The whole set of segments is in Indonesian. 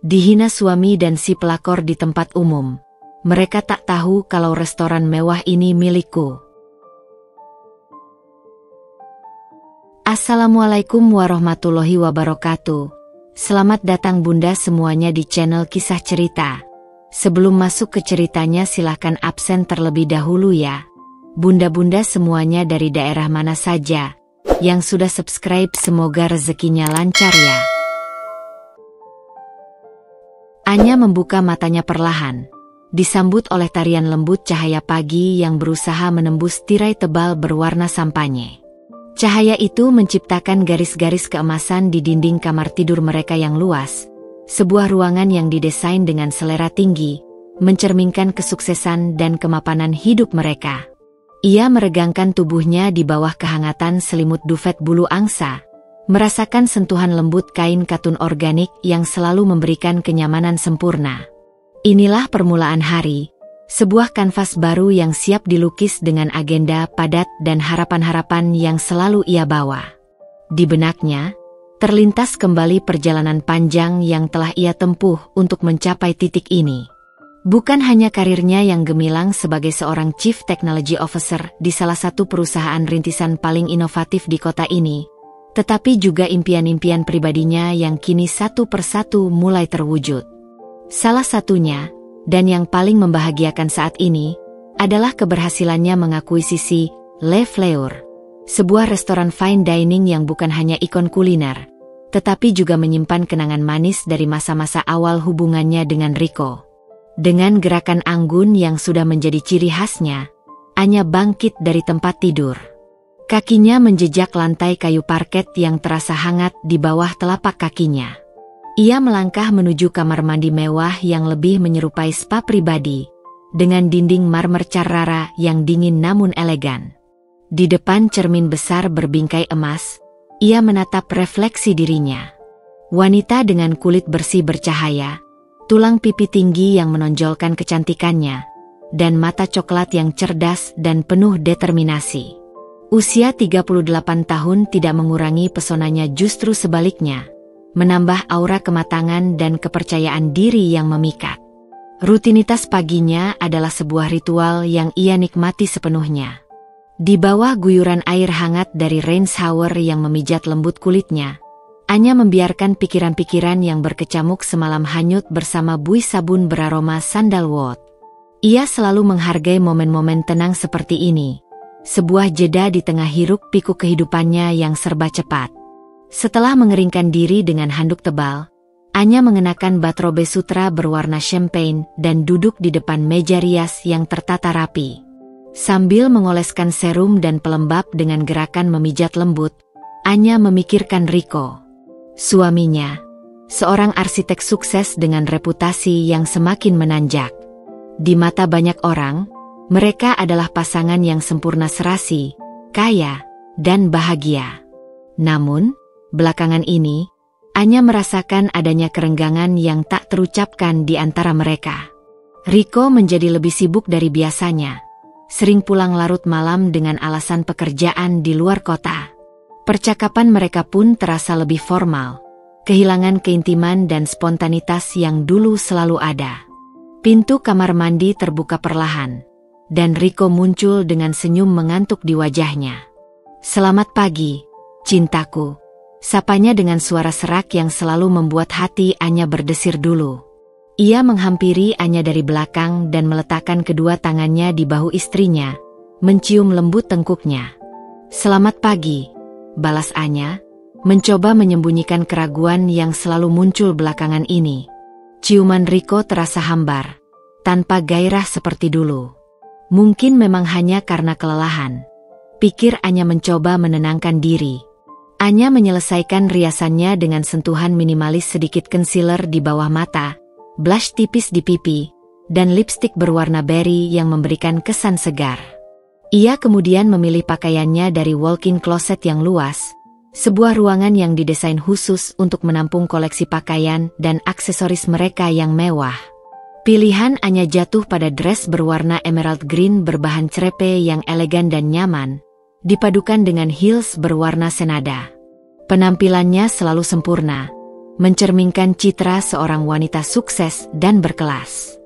Dihina suami dan si pelakor di tempat umum. Mereka tak tahu kalau restoran mewah ini milikku. Assalamualaikum warahmatullahi wabarakatuh. Selamat datang bunda semuanya di channel Kisah Cerita. Sebelum masuk ke ceritanya silahkan absen terlebih dahulu ya. Bunda-bunda semuanya dari daerah mana saja yang sudah subscribe semoga rezekinya lancar ya. Anya membuka matanya perlahan, disambut oleh tarian lembut cahaya pagi yang berusaha menembus tirai tebal berwarna sampanye. Cahaya itu menciptakan garis-garis keemasan di dinding kamar tidur mereka yang luas, sebuah ruangan yang didesain dengan selera tinggi, mencerminkan kesuksesan dan kemapanan hidup mereka. Ia meregangkan tubuhnya di bawah kehangatan selimut duvet bulu angsa, merasakan sentuhan lembut kain katun organik yang selalu memberikan kenyamanan sempurna. Inilah permulaan hari, sebuah kanvas baru yang siap dilukis dengan agenda padat dan harapan-harapan yang selalu ia bawa. Di benaknya, terlintas kembali perjalanan panjang yang telah ia tempuh untuk mencapai titik ini. Bukan hanya karirnya yang gemilang sebagai seorang Chief Technology Officer di salah satu perusahaan rintisan paling inovatif di kota ini, tetapi juga impian-impian pribadinya yang kini satu persatu mulai terwujud. Salah satunya, dan yang paling membahagiakan saat ini, adalah keberhasilannya mengakuisisi Le Fleur, sebuah restoran fine dining yang bukan hanya ikon kuliner, tetapi juga menyimpan kenangan manis dari masa-masa awal hubungannya dengan Rico. Dengan gerakan anggun yang sudah menjadi ciri khasnya, Anya bangkit dari tempat tidur. Kakinya menjejak lantai kayu parket yang terasa hangat di bawah telapak kakinya. Ia melangkah menuju kamar mandi mewah yang lebih menyerupai spa pribadi, dengan dinding marmer Carrara yang dingin namun elegan. Di depan cermin besar berbingkai emas, ia menatap refleksi dirinya. Wanita dengan kulit bersih bercahaya, tulang pipi tinggi yang menonjolkan kecantikannya, dan mata coklat yang cerdas dan penuh determinasi. Usia 38 tahun tidak mengurangi pesonanya, justru sebaliknya, menambah aura kematangan dan kepercayaan diri yang memikat. Rutinitas paginya adalah sebuah ritual yang ia nikmati sepenuhnya. Di bawah guyuran air hangat dari rain shower yang memijat lembut kulitnya, Anya membiarkan pikiran-pikiran yang berkecamuk semalam hanyut bersama buih sabun beraroma sandalwood. Ia selalu menghargai momen-momen tenang seperti ini, sebuah jeda di tengah hiruk-pikuk kehidupannya yang serba cepat. Setelah mengeringkan diri dengan handuk tebal, Anya mengenakan bathrobe sutra berwarna champagne dan duduk di depan meja rias yang tertata rapi. Sambil mengoleskan serum dan pelembab dengan gerakan memijat lembut, Anya memikirkan Rico, suaminya, seorang arsitek sukses dengan reputasi yang semakin menanjak. Di mata banyak orang, mereka adalah pasangan yang sempurna serasi, kaya, dan bahagia. Namun, belakangan ini, Anya merasakan adanya kerenggangan yang tak terucapkan di antara mereka. Rico menjadi lebih sibuk dari biasanya, sering pulang larut malam dengan alasan pekerjaan di luar kota. Percakapan mereka pun terasa lebih formal, kehilangan keintiman dan spontanitas yang dulu selalu ada. Pintu kamar mandi terbuka perlahan, dan Rico muncul dengan senyum mengantuk di wajahnya. "Selamat pagi, cintaku," sapanya dengan suara serak yang selalu membuat hati Anya berdesir dulu. Ia menghampiri Anya dari belakang dan meletakkan kedua tangannya di bahu istrinya, mencium lembut tengkuknya. "Selamat pagi," balas Anya, mencoba menyembunyikan keraguan yang selalu muncul belakangan ini. Ciuman Rico terasa hambar, tanpa gairah seperti dulu. Mungkin memang hanya karena kelelahan, pikir Anya mencoba menenangkan diri. Anya menyelesaikan riasannya dengan sentuhan minimalis sedikit concealer di bawah mata, blush tipis di pipi, dan lipstik berwarna berry yang memberikan kesan segar. Ia kemudian memilih pakaiannya dari walk-in closet yang luas, sebuah ruangan yang didesain khusus untuk menampung koleksi pakaian dan aksesoris mereka yang mewah. Pilihan Anya jatuh pada dress berwarna emerald green berbahan crepe yang elegan dan nyaman, dipadukan dengan heels berwarna senada. Penampilannya selalu sempurna, mencerminkan citra seorang wanita sukses dan berkelas.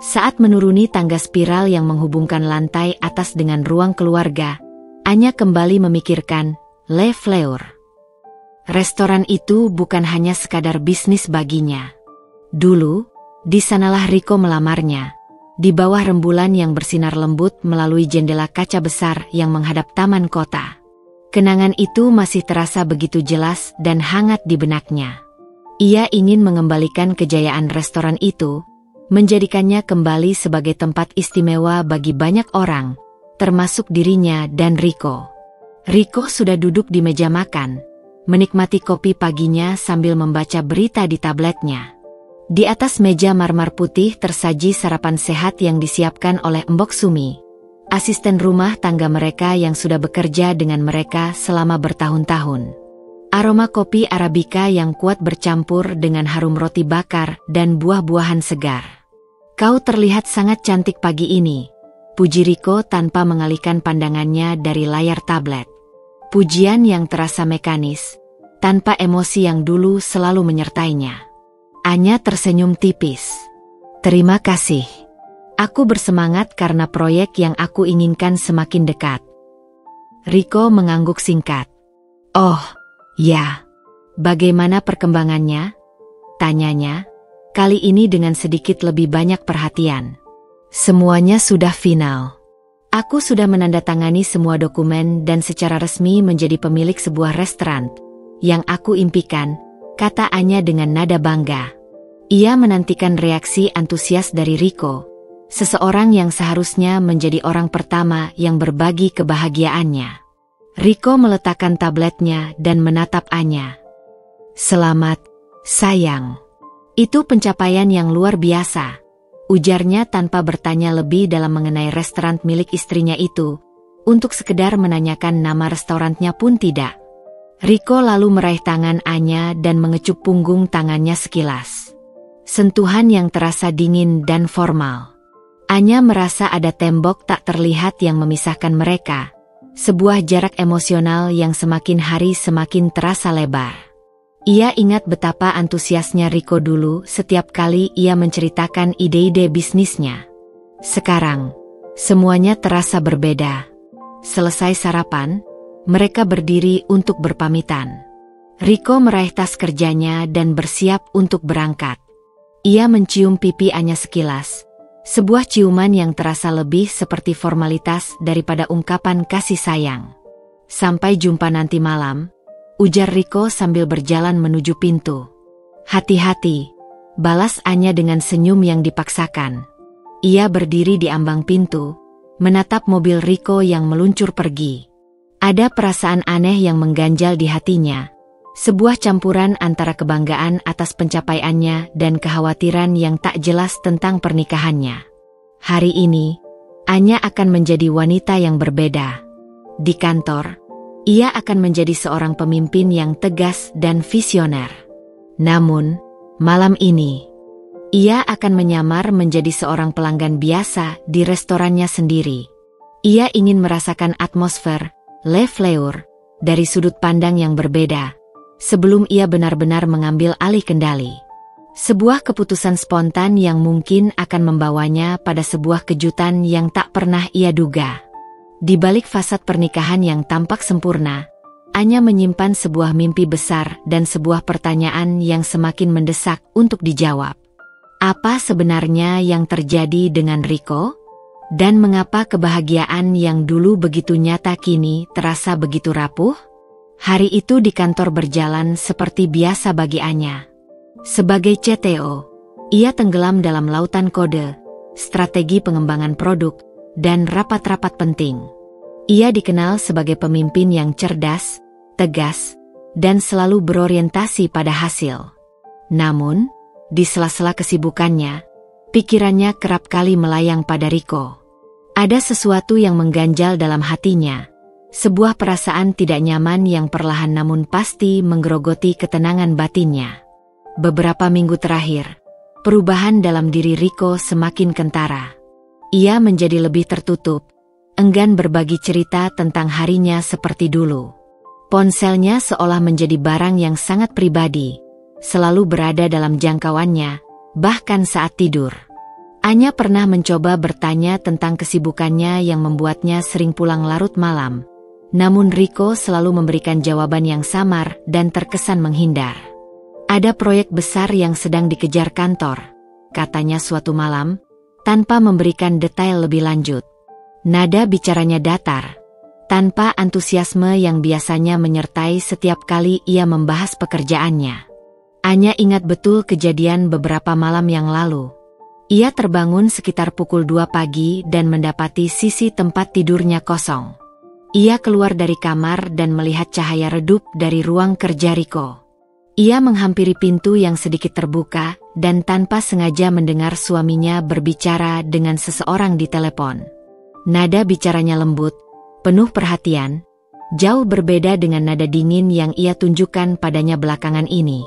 Saat menuruni tangga spiral yang menghubungkan lantai atas dengan ruang keluarga, Anya kembali memikirkan Le Fleur. Restoran itu bukan hanya sekadar bisnis baginya. Dulu, di sanalah Rico melamarnya, di bawah rembulan yang bersinar lembut melalui jendela kaca besar yang menghadap taman kota. Kenangan itu masih terasa begitu jelas dan hangat di benaknya. Ia ingin mengembalikan kejayaan restoran itu, menjadikannya kembali sebagai tempat istimewa bagi banyak orang, termasuk dirinya dan Rico. Rico sudah duduk di meja makan, menikmati kopi paginya sambil membaca berita di tabletnya. Di atas meja marmer putih tersaji sarapan sehat yang disiapkan oleh Mbok Sumi, asisten rumah tangga mereka yang sudah bekerja dengan mereka selama bertahun-tahun. Aroma kopi Arabica yang kuat bercampur dengan harum roti bakar dan buah-buahan segar. "Kau terlihat sangat cantik pagi ini," puji Rico tanpa mengalihkan pandangannya dari layar tablet. Pujian yang terasa mekanis, tanpa emosi yang dulu selalu menyertainya. Anya tersenyum tipis. "Terima kasih. Aku bersemangat karena proyek yang aku inginkan semakin dekat." Rico mengangguk singkat. "Oh, ya. Bagaimana perkembangannya?" tanyanya, kali ini dengan sedikit lebih banyak perhatian. "Semuanya sudah final. Aku sudah menandatangani semua dokumen dan secara resmi menjadi pemilik sebuah restoran yang aku impikan," kata Anya dengan nada bangga. Ia menantikan reaksi antusias dari Rico, seseorang yang seharusnya menjadi orang pertama yang berbagi kebahagiaannya. Rico meletakkan tabletnya dan menatap Anya. "Selamat, sayang. Itu pencapaian yang luar biasa," ujarnya tanpa bertanya lebih dalam mengenai restoran milik istrinya itu, untuk sekedar menanyakan nama restorannya pun tidak. Rico lalu meraih tangan Anya dan mengecup punggung tangannya sekilas. Sentuhan yang terasa dingin dan formal. Anya merasa ada tembok tak terlihat yang memisahkan mereka, sebuah jarak emosional yang semakin hari semakin terasa lebar. Ia ingat betapa antusiasnya Rico dulu setiap kali ia menceritakan ide-ide bisnisnya. Sekarang, semuanya terasa berbeda. Selesai sarapan, mereka berdiri untuk berpamitan. Rico meraih tas kerjanya dan bersiap untuk berangkat. Ia mencium pipi Anya sekilas, sebuah ciuman yang terasa lebih seperti formalitas daripada ungkapan kasih sayang. "Sampai jumpa nanti malam," ujar Rico sambil berjalan menuju pintu. "Hati-hati," balas Anya dengan senyum yang dipaksakan. Ia berdiri di ambang pintu, menatap mobil Rico yang meluncur pergi. Ada perasaan aneh yang mengganjal di hatinya, sebuah campuran antara kebanggaan atas pencapaiannya dan kekhawatiran yang tak jelas tentang pernikahannya. Hari ini, Anya akan menjadi wanita yang berbeda. Di kantor, ia akan menjadi seorang pemimpin yang tegas dan visioner. Namun, malam ini, ia akan menyamar menjadi seorang pelanggan biasa di restorannya sendiri. Ia ingin merasakan atmosfer Le Fleur dari sudut pandang yang berbeda, sebelum ia benar-benar mengambil alih kendali. Sebuah keputusan spontan yang mungkin akan membawanya pada sebuah kejutan yang tak pernah ia duga. Di balik fasad pernikahan yang tampak sempurna, Anya menyimpan sebuah mimpi besar dan sebuah pertanyaan yang semakin mendesak untuk dijawab. Apa sebenarnya yang terjadi dengan Rico? Dan mengapa kebahagiaan yang dulu begitu nyata kini terasa begitu rapuh? Hari itu di kantor berjalan seperti biasa bagi Anya. Sebagai CTO, ia tenggelam dalam lautan kode, strategi pengembangan produk, dan rapat-rapat penting. Ia dikenal sebagai pemimpin yang cerdas, tegas, dan selalu berorientasi pada hasil. Namun, di sela-sela kesibukannya, pikirannya kerap kali melayang pada Rico. Ada sesuatu yang mengganjal dalam hatinya, sebuah perasaan tidak nyaman yang perlahan namun pasti menggerogoti ketenangan batinnya. Beberapa minggu terakhir, perubahan dalam diri Rico semakin kentara. Ia menjadi lebih tertutup, enggan berbagi cerita tentang harinya seperti dulu. Ponselnya seolah menjadi barang yang sangat pribadi, selalu berada dalam jangkauannya, bahkan saat tidur. Anya pernah mencoba bertanya tentang kesibukannya yang membuatnya sering pulang larut malam. Namun Riko selalu memberikan jawaban yang samar dan terkesan menghindar. Ada proyek besar yang sedang dikejar kantor, katanya suatu malam, tanpa memberikan detail lebih lanjut. Nada bicaranya datar, tanpa antusiasme yang biasanya menyertai setiap kali ia membahas pekerjaannya. Anya ingat betul kejadian beberapa malam yang lalu. Ia terbangun sekitar pukul 2 pagi dan mendapati sisi tempat tidurnya kosong. Ia keluar dari kamar dan melihat cahaya redup dari ruang kerja Riko. Ia menghampiri pintu yang sedikit terbuka dan tanpa sengaja mendengar suaminya berbicara dengan seseorang di telepon. Nada bicaranya lembut, penuh perhatian, jauh berbeda dengan nada dingin yang ia tunjukkan padanya belakangan ini.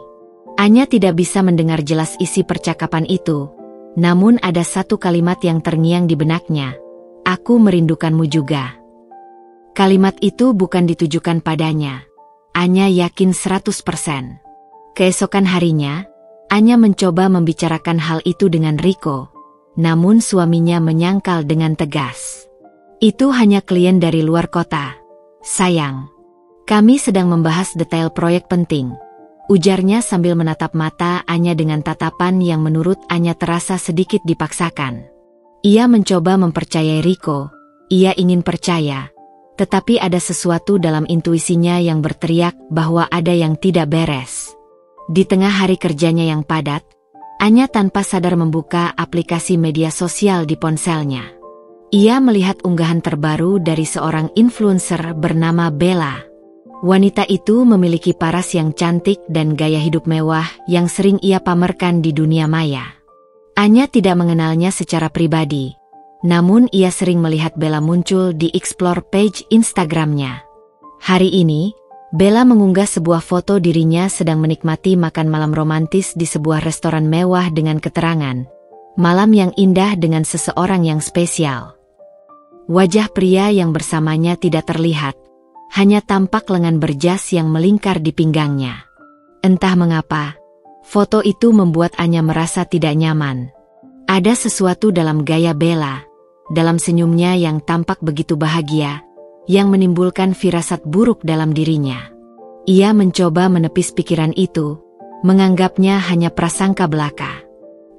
Anya tidak bisa mendengar jelas isi percakapan itu, namun ada satu kalimat yang terngiang di benaknya. "Aku merindukanmu juga." Kalimat itu bukan ditujukan padanya. Anya yakin 100%. Keesokan harinya, Anya mencoba membicarakan hal itu dengan Riko, namun suaminya menyangkal dengan tegas. "Itu hanya klien dari luar kota, sayang. Kami sedang membahas detail proyek penting," ujarnya sambil menatap mata Anya dengan tatapan yang menurut Anya terasa sedikit dipaksakan. Ia mencoba mempercayai Riko, ia ingin percaya, tetapi ada sesuatu dalam intuisinya yang berteriak bahwa ada yang tidak beres. Di tengah hari kerjanya yang padat, Anya tanpa sadar membuka aplikasi media sosial di ponselnya. Ia melihat unggahan terbaru dari seorang influencer bernama Bella. Wanita itu memiliki paras yang cantik dan gaya hidup mewah yang sering ia pamerkan di dunia maya. Anya tidak mengenalnya secara pribadi, namun ia sering melihat Bella muncul di explore page Instagramnya. Hari ini, Bella mengunggah sebuah foto dirinya sedang menikmati makan malam romantis di sebuah restoran mewah dengan keterangan, "Malam yang indah dengan seseorang yang spesial." Wajah pria yang bersamanya tidak terlihat, hanya tampak lengan berjas yang melingkar di pinggangnya. Entah mengapa, foto itu membuat Anya merasa tidak nyaman. Ada sesuatu dalam gaya Bella, dalam senyumnya yang tampak begitu bahagia, yang menimbulkan firasat buruk dalam dirinya. Ia mencoba menepis pikiran itu, menganggapnya hanya prasangka belaka.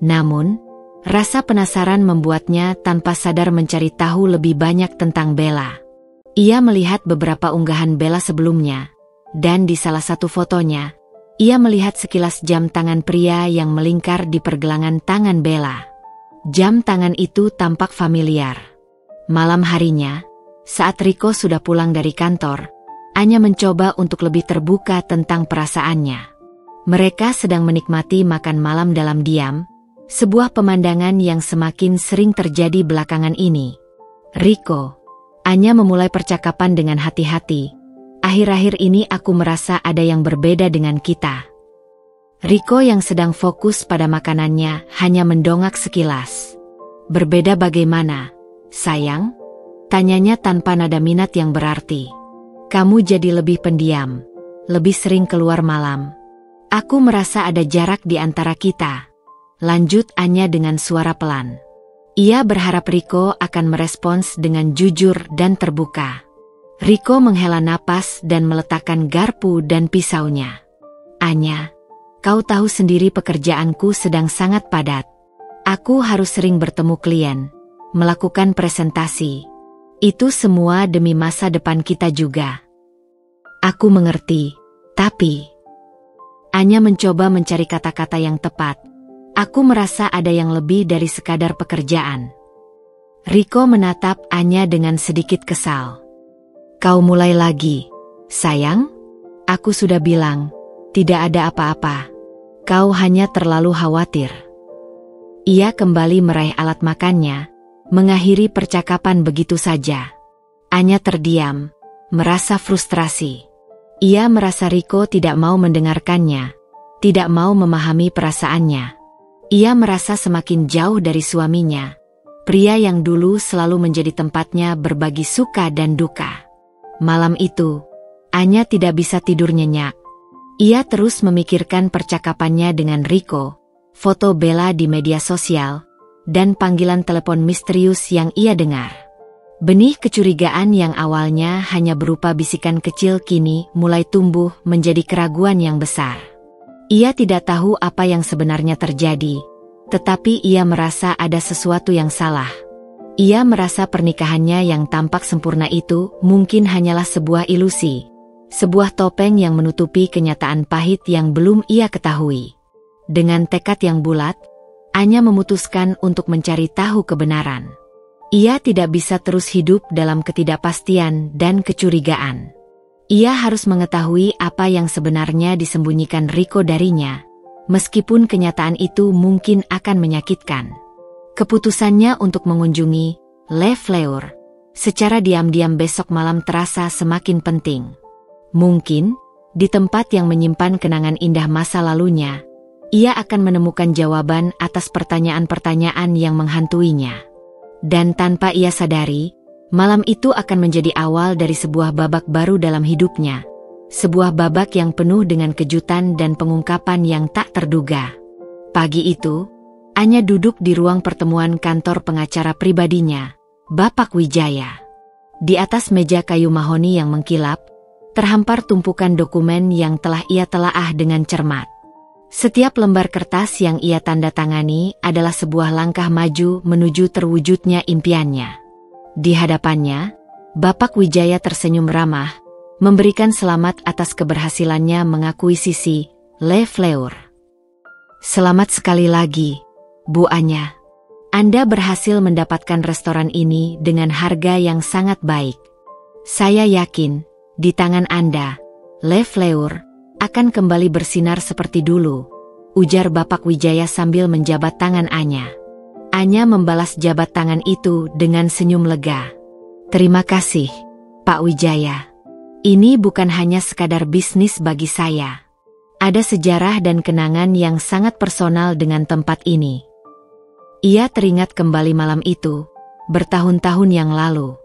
Namun, rasa penasaran membuatnya tanpa sadar mencari tahu lebih banyak tentang Bella. Ia melihat beberapa unggahan Bella sebelumnya, dan di salah satu fotonya, ia melihat sekilas jam tangan pria yang melingkar di pergelangan tangan Bella. Jam tangan itu tampak familiar. Malam harinya, saat Riko sudah pulang dari kantor, Anya mencoba untuk lebih terbuka tentang perasaannya. Mereka sedang menikmati makan malam dalam diam, sebuah pemandangan yang semakin sering terjadi belakangan ini. "Riko," Anya memulai percakapan dengan hati-hati, "akhir-akhir ini aku merasa ada yang berbeda dengan kita." Riko yang sedang fokus pada makanannya hanya mendongak sekilas. "Berbeda bagaimana, sayang?" tanyanya tanpa nada minat yang berarti. "Kamu jadi lebih pendiam, lebih sering keluar malam. Aku merasa ada jarak di antara kita," lanjut Anya dengan suara pelan. Ia berharap Riko akan merespons dengan jujur dan terbuka. Riko menghela napas dan meletakkan garpu dan pisaunya. "Anya, kau tahu sendiri pekerjaanku sedang sangat padat. Aku harus sering bertemu klien, melakukan presentasi. Itu semua demi masa depan kita juga." "Aku mengerti, tapi..." Anya mencoba mencari kata-kata yang tepat. "Aku merasa ada yang lebih dari sekadar pekerjaan." Riko menatap Anya dengan sedikit kesal. "Kau mulai lagi, sayang? Aku sudah bilang, tidak ada apa-apa. Kau hanya terlalu khawatir." Ia kembali meraih alat makannya, mengakhiri percakapan begitu saja. Anya terdiam, merasa frustrasi. Ia merasa Riko tidak mau mendengarkannya, tidak mau memahami perasaannya. Ia merasa semakin jauh dari suaminya, pria yang dulu selalu menjadi tempatnya berbagi suka dan duka. Malam itu, Anya tidak bisa tidur nyenyak. Ia terus memikirkan percakapannya dengan Rico, foto Bella di media sosial, dan panggilan telepon misterius yang ia dengar. Benih kecurigaan yang awalnya hanya berupa bisikan kecil kini mulai tumbuh menjadi keraguan yang besar. Ia tidak tahu apa yang sebenarnya terjadi, tetapi ia merasa ada sesuatu yang salah. Ia merasa pernikahannya yang tampak sempurna itu mungkin hanyalah sebuah ilusi, sebuah topeng yang menutupi kenyataan pahit yang belum ia ketahui. Dengan tekad yang bulat, Anya memutuskan untuk mencari tahu kebenaran. Ia tidak bisa terus hidup dalam ketidakpastian dan kecurigaan. Ia harus mengetahui apa yang sebenarnya disembunyikan Rico darinya, meskipun kenyataan itu mungkin akan menyakitkan. Keputusannya untuk mengunjungi Le Fleur secara diam-diam besok malam terasa semakin penting. Mungkin, di tempat yang menyimpan kenangan indah masa lalunya, ia akan menemukan jawaban atas pertanyaan-pertanyaan yang menghantuinya. Dan tanpa ia sadari, malam itu akan menjadi awal dari sebuah babak baru dalam hidupnya. Sebuah babak yang penuh dengan kejutan dan pengungkapan yang tak terduga. Pagi itu, Anya duduk di ruang pertemuan kantor pengacara pribadinya, Bapak Wijaya. Di atas meja kayu mahoni yang mengkilap, terhampar tumpukan dokumen yang telah ia telaah dengan cermat. Setiap lembar kertas yang ia tanda tangani adalah sebuah langkah maju menuju terwujudnya impiannya. Di hadapannya, Bapak Wijaya tersenyum ramah, memberikan selamat atas keberhasilannya mengakuisisi Le Fleur. Selamat sekali lagi, Bu Anya. Anda berhasil mendapatkan restoran ini dengan harga yang sangat baik. Saya yakin, di tangan Anda, Le Fleur akan kembali bersinar seperti dulu, ujar Bapak Wijaya sambil menjabat tangan Anya. Anya membalas jabat tangan itu dengan senyum lega. Terima kasih, Pak Wijaya. Ini bukan hanya sekadar bisnis bagi saya. Ada sejarah dan kenangan yang sangat personal dengan tempat ini. Ia teringat kembali malam itu, bertahun-tahun yang lalu.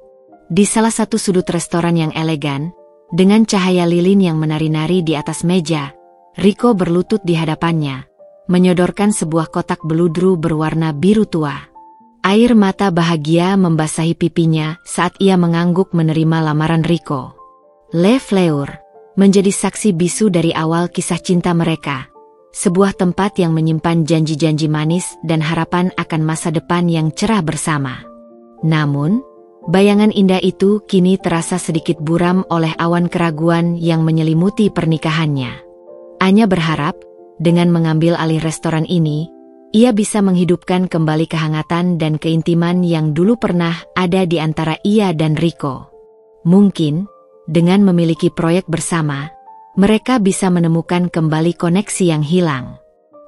Di salah satu sudut restoran yang elegan, dengan cahaya lilin yang menari-nari di atas meja, Rico berlutut di hadapannya, menyodorkan sebuah kotak beludru berwarna biru tua. Air mata bahagia membasahi pipinya saat ia mengangguk menerima lamaran Rico. Le Fleur menjadi saksi bisu dari awal kisah cinta mereka. Sebuah tempat yang menyimpan janji-janji manis dan harapan akan masa depan yang cerah bersama. Namun, bayangan indah itu kini terasa sedikit buram oleh awan keraguan yang menyelimuti pernikahannya. Anya berharap, dengan mengambil alih restoran ini, ia bisa menghidupkan kembali kehangatan dan keintiman yang dulu pernah ada di antara ia dan Rico. Mungkin, dengan memiliki proyek bersama, mereka bisa menemukan kembali koneksi yang hilang.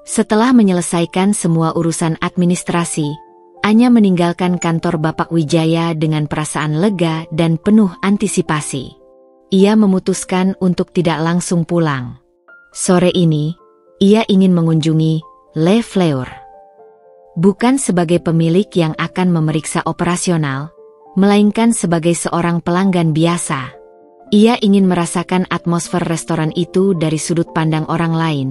Setelah menyelesaikan semua urusan administrasi, Anya meninggalkan kantor Bapak Wijaya dengan perasaan lega dan penuh antisipasi. Ia memutuskan untuk tidak langsung pulang. Sore ini, ia ingin mengunjungi Le Fleur. Bukan sebagai pemilik yang akan memeriksa operasional, melainkan sebagai seorang pelanggan biasa. Ia ingin merasakan atmosfer restoran itu dari sudut pandang orang lain,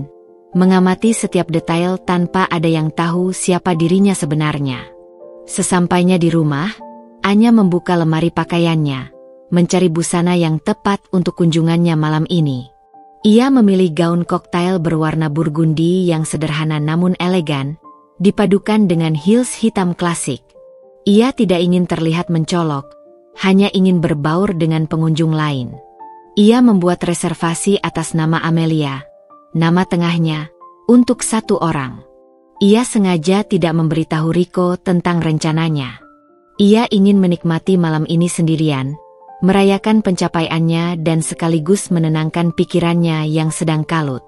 mengamati setiap detail tanpa ada yang tahu siapa dirinya sebenarnya. Sesampainya di rumah, Anya membuka lemari pakaiannya, mencari busana yang tepat untuk kunjungannya malam ini. Ia memilih gaun koktail berwarna burgundi yang sederhana namun elegan, dipadukan dengan heels hitam klasik. Ia tidak ingin terlihat mencolok, hanya ingin berbaur dengan pengunjung lain. Ia membuat reservasi atas nama Amelia, nama tengahnya, untuk satu orang. Ia sengaja tidak memberitahu Rico tentang rencananya. Ia ingin menikmati malam ini sendirian, merayakan pencapaiannya dan sekaligus menenangkan pikirannya yang sedang kalut.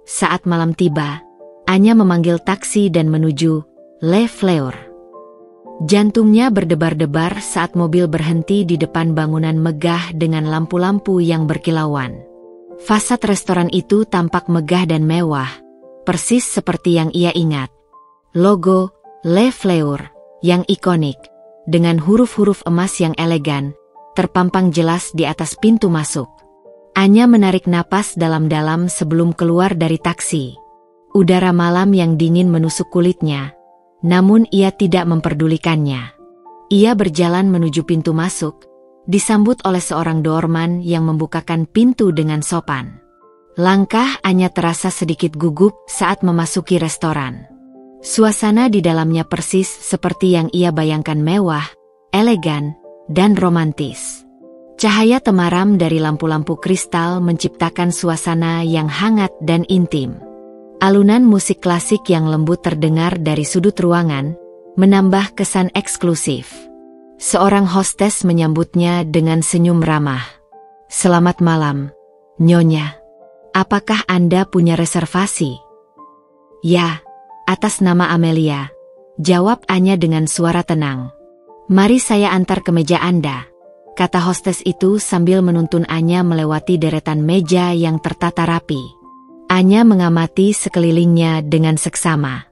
Saat malam tiba, Anya memanggil taksi dan menuju Le Fleur. Jantungnya berdebar-debar saat mobil berhenti di depan bangunan megah dengan lampu-lampu yang berkilauan. Fasad restoran itu tampak megah dan mewah, persis seperti yang ia ingat. Logo Le Fleur yang ikonik, dengan huruf-huruf emas yang elegan, terpampang jelas di atas pintu masuk. Anya menarik napas dalam-dalam sebelum keluar dari taksi. Udara malam yang dingin menusuk kulitnya, namun ia tidak memperdulikannya. Ia berjalan menuju pintu masuk, disambut oleh seorang doorman yang membukakan pintu dengan sopan. Langkah Anya terasa sedikit gugup saat memasuki restoran. Suasana di dalamnya persis seperti yang ia bayangkan, mewah, elegan, dan romantis. Cahaya temaram dari lampu-lampu kristal menciptakan suasana yang hangat dan intim. Alunan musik klasik yang lembut terdengar dari sudut ruangan, menambah kesan eksklusif. Seorang hostes menyambutnya dengan senyum ramah. "Selamat malam, Nyonya. Apakah Anda punya reservasi?" "Ya, atas nama Amelia," jawab Anya dengan suara tenang. "Mari saya antar ke meja Anda," kata hostes itu sambil menuntun Anya melewati deretan meja yang tertata rapi. Anya mengamati sekelilingnya dengan seksama.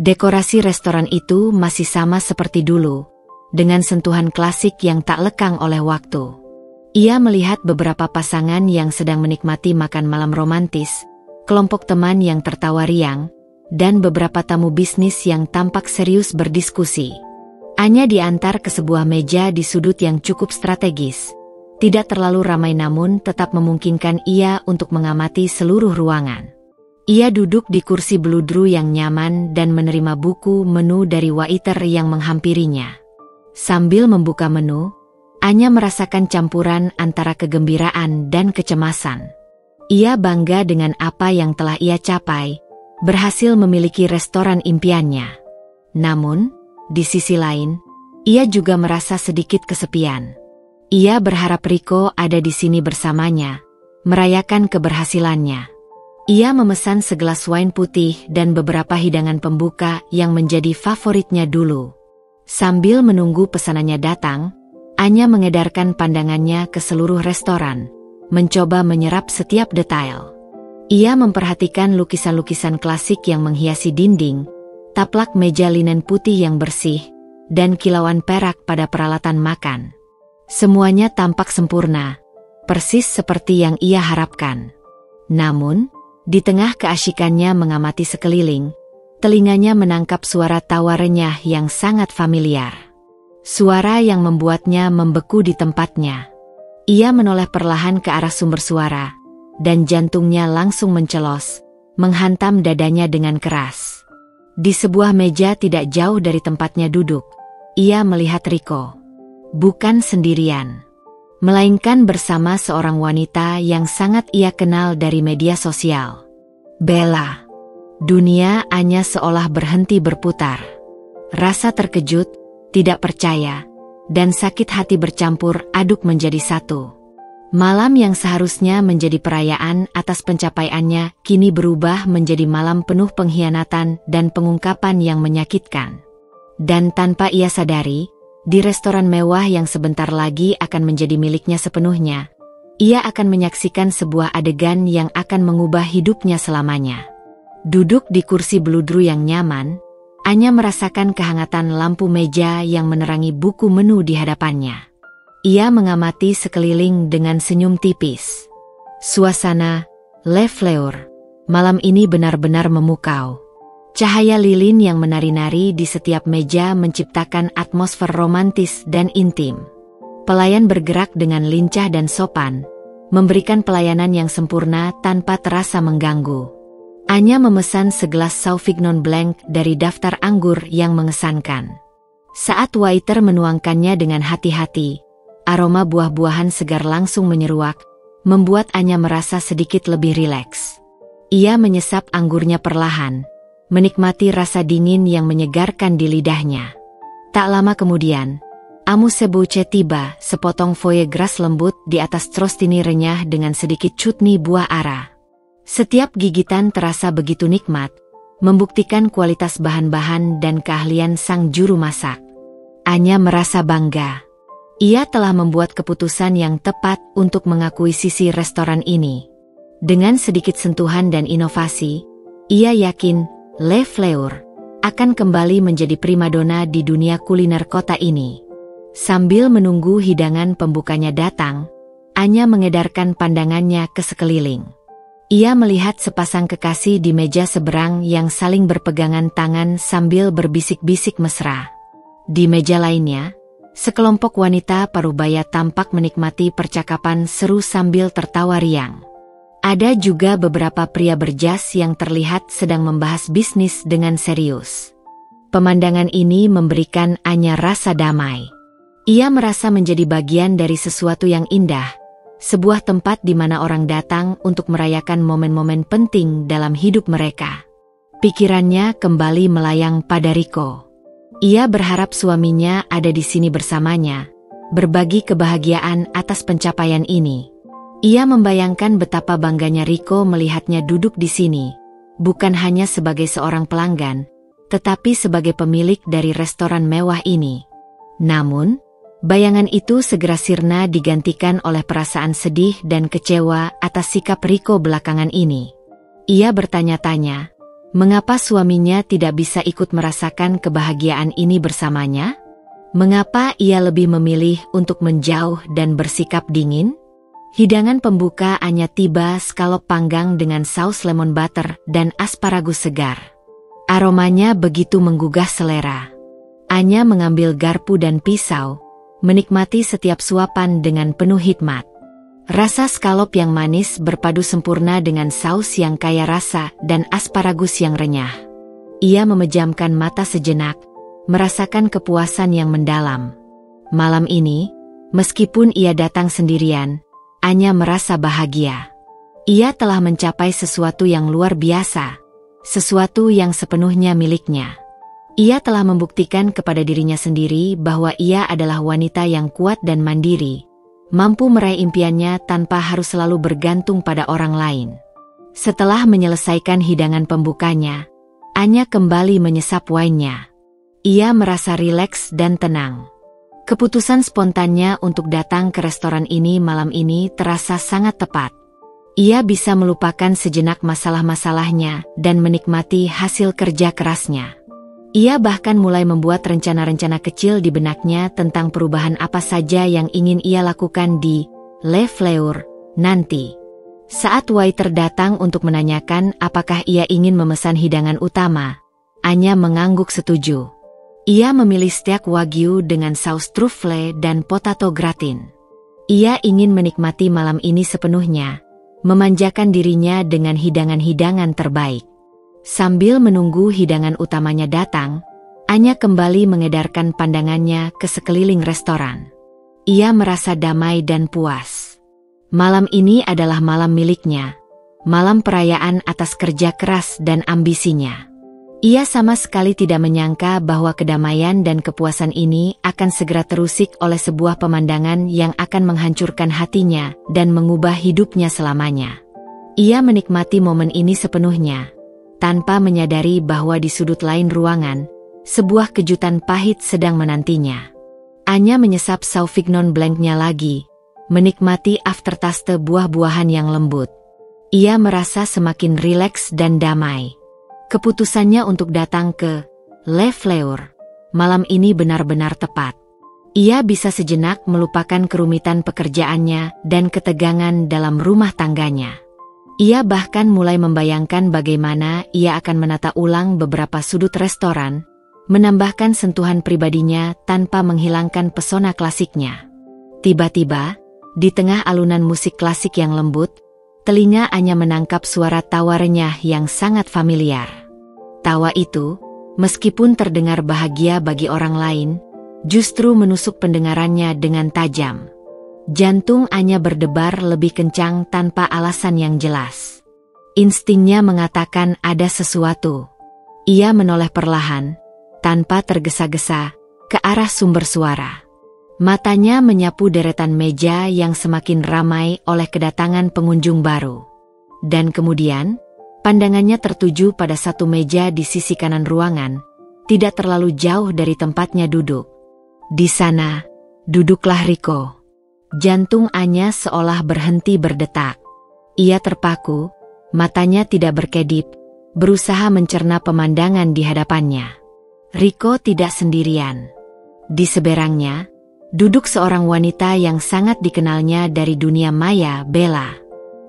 Dekorasi restoran itu masih sama seperti dulu, dengan sentuhan klasik yang tak lekang oleh waktu. Ia melihat beberapa pasangan yang sedang menikmati makan malam romantis, kelompok teman yang tertawa riang, dan beberapa tamu bisnis yang tampak serius berdiskusi. Anya diantar ke sebuah meja di sudut yang cukup strategis. Tidak terlalu ramai namun tetap memungkinkan ia untuk mengamati seluruh ruangan. Ia duduk di kursi beludru yang nyaman dan menerima buku menu dari waiter yang menghampirinya. Sambil membuka menu, Anya merasakan campuran antara kegembiraan dan kecemasan. Ia bangga dengan apa yang telah ia capai, berhasil memiliki restoran impiannya. Namun, di sisi lain, ia juga merasa sedikit kesepian. Ia berharap Rico ada di sini bersamanya, merayakan keberhasilannya. Ia memesan segelas wine putih dan beberapa hidangan pembuka yang menjadi favoritnya dulu. Sambil menunggu pesanannya datang, Anya mengedarkan pandangannya ke seluruh restoran, mencoba menyerap setiap detail. Ia memperhatikan lukisan-lukisan klasik yang menghiasi dinding, taplak meja linen putih yang bersih, dan kilauan perak pada peralatan makan. Semuanya tampak sempurna, persis seperti yang ia harapkan. Namun, di tengah keasyikannya mengamati sekeliling, telinganya menangkap suara tawa renyah yang sangat familiar. Suara yang membuatnya membeku di tempatnya. Ia menoleh perlahan ke arah sumber suara, dan jantungnya langsung mencelos, menghantam dadanya dengan keras. Di sebuah meja tidak jauh dari tempatnya duduk, ia melihat Rico. Bukan sendirian, melainkan bersama seorang wanita yang sangat ia kenal dari media sosial. Bella. Dunia Anya seolah berhenti berputar. Rasa terkejut, tidak percaya, dan sakit hati bercampur aduk menjadi satu. Malam yang seharusnya menjadi perayaan atas pencapaiannya kini berubah menjadi malam penuh pengkhianatan dan pengungkapan yang menyakitkan. Dan tanpa ia sadari, di restoran mewah yang sebentar lagi akan menjadi miliknya sepenuhnya, ia akan menyaksikan sebuah adegan yang akan mengubah hidupnya selamanya. Duduk di kursi beludru yang nyaman, Anya merasakan kehangatan lampu meja yang menerangi buku menu di hadapannya. Ia mengamati sekeliling dengan senyum tipis. Suasana Le Fleur malam ini benar-benar memukau. Cahaya lilin yang menari-nari di setiap meja menciptakan atmosfer romantis dan intim. Pelayan bergerak dengan lincah dan sopan, memberikan pelayanan yang sempurna tanpa terasa mengganggu. Anya memesan segelas Sauvignon Blanc dari daftar anggur yang mengesankan. Saat waiter menuangkannya dengan hati-hati, aroma buah-buahan segar langsung menyeruak, membuat Anya merasa sedikit lebih rileks. Ia menyesap anggurnya perlahan, menikmati rasa dingin yang menyegarkan di lidahnya. Tak lama kemudian, Amuse Bouche tiba, sepotong foie gras lembut di atas crostini renyah dengan sedikit chutney buah ara. Setiap gigitan terasa begitu nikmat, membuktikan kualitas bahan-bahan dan keahlian sang juru masak. Anya merasa bangga. Ia telah membuat keputusan yang tepat untuk mengakuisisi restoran ini. Dengan sedikit sentuhan dan inovasi, ia yakin Le Fleur akan kembali menjadi primadona di dunia kuliner kota ini. Sambil menunggu hidangan pembukanya datang, Anya mengedarkan pandangannya ke sekeliling. Ia melihat sepasang kekasih di meja seberang yang saling berpegangan tangan sambil berbisik-bisik mesra. Di meja lainnya, sekelompok wanita parubaya tampak menikmati percakapan seru sambil tertawa riang. Ada juga beberapa pria berjas yang terlihat sedang membahas bisnis dengan serius. Pemandangan ini memberikan Anya rasa damai. Ia merasa menjadi bagian dari sesuatu yang indah, sebuah tempat di mana orang datang untuk merayakan momen-momen penting dalam hidup mereka. Pikirannya kembali melayang pada Riko. Ia berharap suaminya ada di sini bersamanya, berbagi kebahagiaan atas pencapaian ini. Ia membayangkan betapa bangganya Riko melihatnya duduk di sini, bukan hanya sebagai seorang pelanggan, tetapi sebagai pemilik dari restoran mewah ini. Namun, bayangan itu segera sirna digantikan oleh perasaan sedih dan kecewa atas sikap Riko belakangan ini. Ia bertanya-tanya, mengapa suaminya tidak bisa ikut merasakan kebahagiaan ini bersamanya? Mengapa ia lebih memilih untuk menjauh dan bersikap dingin? Hidangan pembuka Anya tiba, skalop panggang dengan saus lemon butter dan asparagus segar. Aromanya begitu menggugah selera. Anya mengambil garpu dan pisau, menikmati setiap suapan dengan penuh hikmat. Rasa skalop yang manis berpadu sempurna dengan saus yang kaya rasa dan asparagus yang renyah. Ia memejamkan mata sejenak, merasakan kepuasan yang mendalam. Malam ini, meskipun ia datang sendirian, Anya merasa bahagia. Ia telah mencapai sesuatu yang luar biasa, sesuatu yang sepenuhnya miliknya. Ia telah membuktikan kepada dirinya sendiri bahwa ia adalah wanita yang kuat dan mandiri, mampu meraih impiannya tanpa harus selalu bergantung pada orang lain. Setelah menyelesaikan hidangan pembukanya, Anya kembali menyesap wine-nya. Ia merasa rileks dan tenang. Keputusan spontannya untuk datang ke restoran ini malam ini terasa sangat tepat. Ia bisa melupakan sejenak masalah-masalahnya dan menikmati hasil kerja kerasnya. Ia bahkan mulai membuat rencana-rencana kecil di benaknya tentang perubahan apa saja yang ingin ia lakukan di Le Fleur nanti. Saat waiter datang untuk menanyakan apakah ia ingin memesan hidangan utama, Anya mengangguk setuju. Ia memilih steak wagyu dengan saus truffle dan potato gratin. Ia ingin menikmati malam ini sepenuhnya, memanjakan dirinya dengan hidangan-hidangan terbaik. Sambil menunggu hidangan utamanya datang, Anya kembali mengedarkan pandangannya ke sekeliling restoran. Ia merasa damai dan puas. Malam ini adalah malam miliknya, malam perayaan atas kerja keras dan ambisinya. Ia sama sekali tidak menyangka bahwa kedamaian dan kepuasan ini akan segera terusik oleh sebuah pemandangan yang akan menghancurkan hatinya dan mengubah hidupnya selamanya. Ia menikmati momen ini sepenuhnya, tanpa menyadari bahwa di sudut lain ruangan, sebuah kejutan pahit sedang menantinya. Anya menyesap Sauvignon Blanc-nya lagi, menikmati aftertaste buah-buahan yang lembut. Ia merasa semakin rileks dan damai. Keputusannya untuk datang ke Le Fleur malam ini benar-benar tepat. Ia bisa sejenak melupakan kerumitan pekerjaannya dan ketegangan dalam rumah tangganya. Ia bahkan mulai membayangkan bagaimana ia akan menata ulang beberapa sudut restoran, menambahkan sentuhan pribadinya tanpa menghilangkan pesona klasiknya. Tiba-tiba, di tengah alunan musik klasik yang lembut, telinga Anya menangkap suara tawa renyah yang sangat familiar. Tawa itu, meskipun terdengar bahagia bagi orang lain, justru menusuk pendengarannya dengan tajam. Jantung Anya berdebar lebih kencang tanpa alasan yang jelas. Instingnya mengatakan ada sesuatu. Ia menoleh perlahan, tanpa tergesa-gesa, ke arah sumber suara. Matanya menyapu deretan meja yang semakin ramai oleh kedatangan pengunjung baru. Dan kemudian, pandangannya tertuju pada satu meja di sisi kanan ruangan, tidak terlalu jauh dari tempatnya duduk. Di sana, duduklah Riko. Jantung Anya seolah berhenti berdetak. Ia terpaku, matanya tidak berkedip, berusaha mencerna pemandangan di hadapannya. Riko tidak sendirian. Di seberangnya, Duduk seorang wanita yang sangat dikenalnya dari dunia maya, Bella.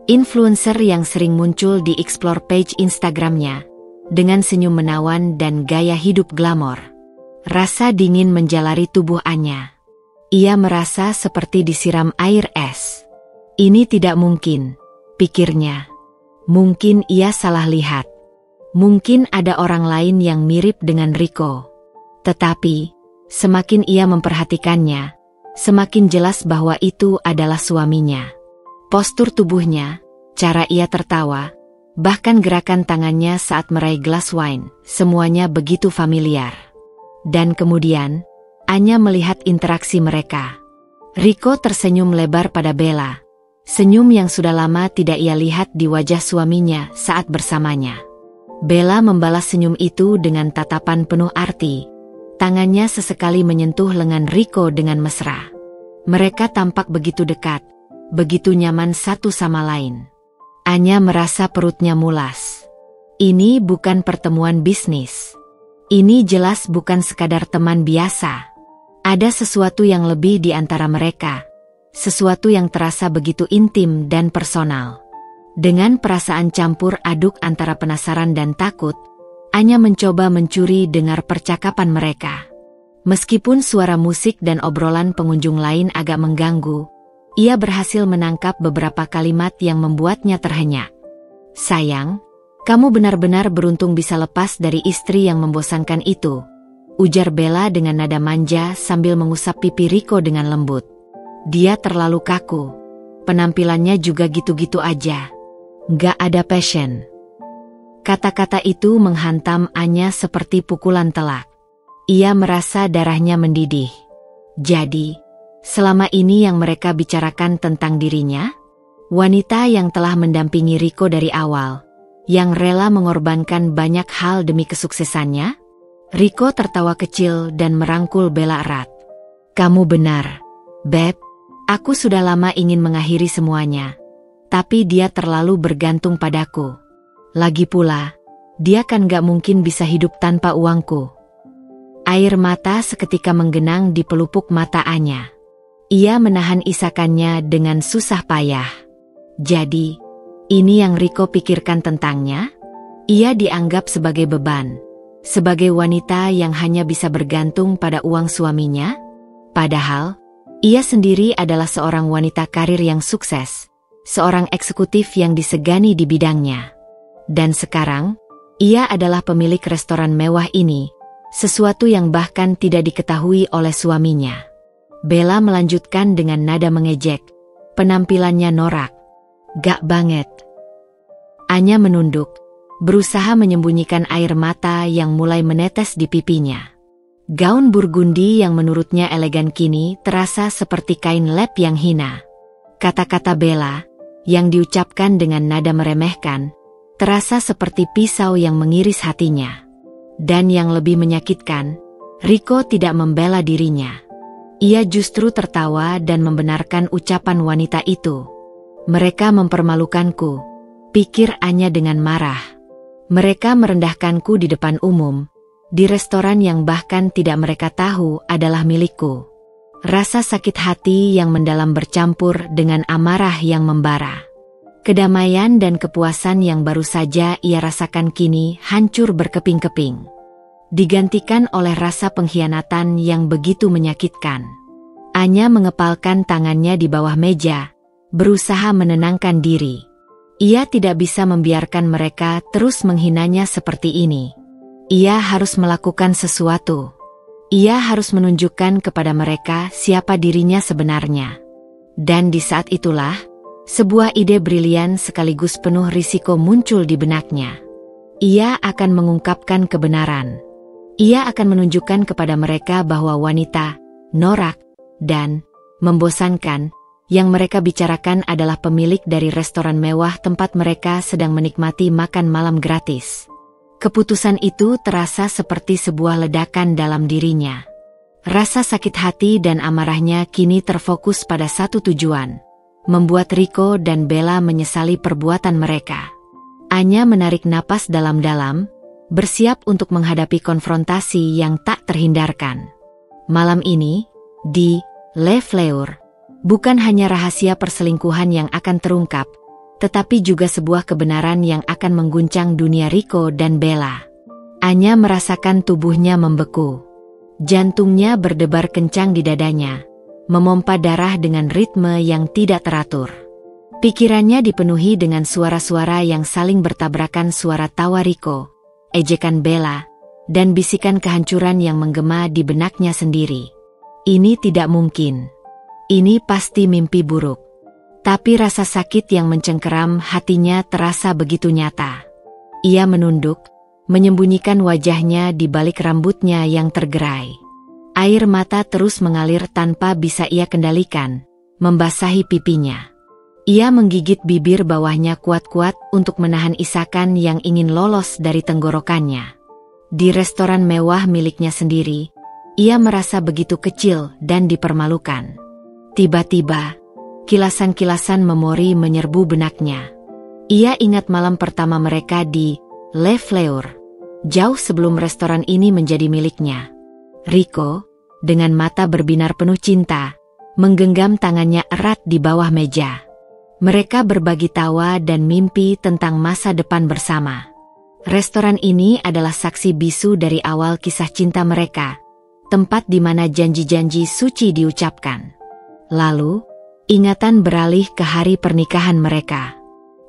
Influencer yang sering muncul di explore page Instagramnya, dengan senyum menawan dan gaya hidup glamor. Rasa dingin menjalari tubuh Anya. Ia merasa seperti disiram air es. Ini tidak mungkin, pikirnya. Mungkin ia salah lihat. Mungkin ada orang lain yang mirip dengan Rico. Tetapi, semakin ia memperhatikannya, semakin jelas bahwa itu adalah suaminya. Postur tubuhnya, cara ia tertawa, bahkan gerakan tangannya saat meraih gelas wine, semuanya begitu familiar. Dan kemudian, Anya melihat interaksi mereka. Rico tersenyum lebar pada Bella, senyum yang sudah lama tidak ia lihat di wajah suaminya saat bersamanya. Bella membalas senyum itu dengan tatapan penuh arti. Tangannya sesekali menyentuh lengan Rico dengan mesra. Mereka tampak begitu dekat, begitu nyaman satu sama lain. Anya merasa perutnya mulas. Ini bukan pertemuan bisnis. Ini jelas bukan sekadar teman biasa. Ada sesuatu yang lebih di antara mereka. Sesuatu yang terasa begitu intim dan personal. Dengan perasaan campur aduk antara penasaran dan takut, Anya mencoba mencuri dengar percakapan mereka. Meskipun suara musik dan obrolan pengunjung lain agak mengganggu, ia berhasil menangkap beberapa kalimat yang membuatnya terhenyak. "Sayang, kamu benar-benar beruntung bisa lepas dari istri yang membosankan itu," ujar Bella dengan nada manja sambil mengusap pipi Rico dengan lembut. "Dia terlalu kaku. Penampilannya juga gitu-gitu aja. Gak ada passion." Kata-kata itu menghantam Anya seperti pukulan telak. Ia merasa darahnya mendidih. Jadi, selama ini yang mereka bicarakan tentang dirinya? Wanita yang telah mendampingi Rico dari awal, yang rela mengorbankan banyak hal demi kesuksesannya? Rico tertawa kecil dan merangkul Bella erat. "Kamu benar, Beb. Aku sudah lama ingin mengakhiri semuanya. Tapi dia terlalu bergantung padaku. Lagi pula, dia kan gak mungkin bisa hidup tanpa uangku." Air mata seketika menggenang di pelupuk mata Anya. Ia menahan isakannya dengan susah payah. Jadi, ini yang Rico pikirkan tentangnya? Ia dianggap sebagai beban, sebagai wanita yang hanya bisa bergantung pada uang suaminya? Padahal, ia sendiri adalah seorang wanita karir yang sukses, seorang eksekutif yang disegani di bidangnya. Dan sekarang, ia adalah pemilik restoran mewah ini, sesuatu yang bahkan tidak diketahui oleh suaminya. Bella melanjutkan dengan nada mengejek, penampilannya norak. "Gak banget." Anya menunduk, berusaha menyembunyikan air mata yang mulai menetes di pipinya. Gaun burgundi yang menurutnya elegan kini terasa seperti kain lap yang hina. Kata-kata Bella, yang diucapkan dengan nada meremehkan, terasa seperti pisau yang mengiris hatinya. Dan yang lebih menyakitkan, Rico tidak membela dirinya. Ia justru tertawa dan membenarkan ucapan wanita itu. "Mereka mempermalukanku," pikir Anya dengan marah. "Mereka merendahkanku di depan umum, di restoran yang bahkan tidak mereka tahu adalah milikku." Rasa sakit hati yang mendalam bercampur dengan amarah yang membara. Kedamaian dan kepuasan yang baru saja ia rasakan kini hancur berkeping-keping. Digantikan oleh rasa pengkhianatan yang begitu menyakitkan. Anya mengepalkan tangannya di bawah meja, berusaha menenangkan diri. Ia tidak bisa membiarkan mereka terus menghinanya seperti ini. Ia harus melakukan sesuatu. Ia harus menunjukkan kepada mereka siapa dirinya sebenarnya. Dan di saat itulah, sebuah ide brilian sekaligus penuh risiko muncul di benaknya. Ia akan mengungkapkan kebenaran. Ia akan menunjukkan kepada mereka bahwa wanita, norak, dan membosankan yang mereka bicarakan adalah pemilik dari restoran mewah tempat mereka sedang menikmati makan malam gratis. Keputusan itu terasa seperti sebuah ledakan dalam dirinya. Rasa sakit hati dan amarahnya kini terfokus pada satu tujuan: membuat Rico dan Bella menyesali perbuatan mereka. Anya menarik napas dalam-dalam, bersiap untuk menghadapi konfrontasi yang tak terhindarkan. Malam ini, di Le Fleur, bukan hanya rahasia perselingkuhan yang akan terungkap, tetapi juga sebuah kebenaran yang akan mengguncang dunia Rico dan Bella. Anya merasakan tubuhnya membeku. Jantungnya berdebar kencang di dadanya, memompa darah dengan ritme yang tidak teratur. Pikirannya dipenuhi dengan suara-suara yang saling bertabrakan, suara tawa Rico, ejekan Bella, dan bisikan kehancuran yang menggema di benaknya sendiri. Ini tidak mungkin. Ini pasti mimpi buruk. Tapi rasa sakit yang mencengkeram hatinya terasa begitu nyata. Ia menunduk, menyembunyikan wajahnya di balik rambutnya yang tergerai. Air mata terus mengalir tanpa bisa ia kendalikan, membasahi pipinya. Ia menggigit bibir bawahnya kuat-kuat untuk menahan isakan yang ingin lolos dari tenggorokannya. Di restoran mewah miliknya sendiri, ia merasa begitu kecil dan dipermalukan. Tiba-tiba, kilasan-kilasan memori menyerbu benaknya. Ia ingat malam pertama mereka di Le Fleur, jauh sebelum restoran ini menjadi miliknya. Rico, dengan mata berbinar penuh cinta, menggenggam tangannya erat di bawah meja. Mereka berbagi tawa dan mimpi tentang masa depan bersama. Restoran ini adalah saksi bisu dari awal kisah cinta mereka, tempat di mana janji-janji suci diucapkan. Lalu, ingatan beralih ke hari pernikahan mereka.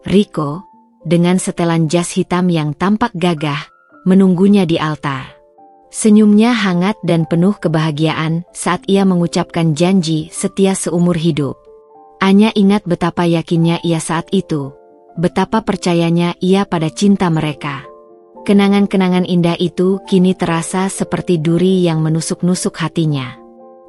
Rico, dengan setelan jas hitam yang tampak gagah, menunggunya di altar. Senyumnya hangat dan penuh kebahagiaan saat ia mengucapkan janji setia seumur hidup. Anya ingat betapa yakinnya ia saat itu, betapa percayanya ia pada cinta mereka. Kenangan-kenangan indah itu kini terasa seperti duri yang menusuk-nusuk hatinya.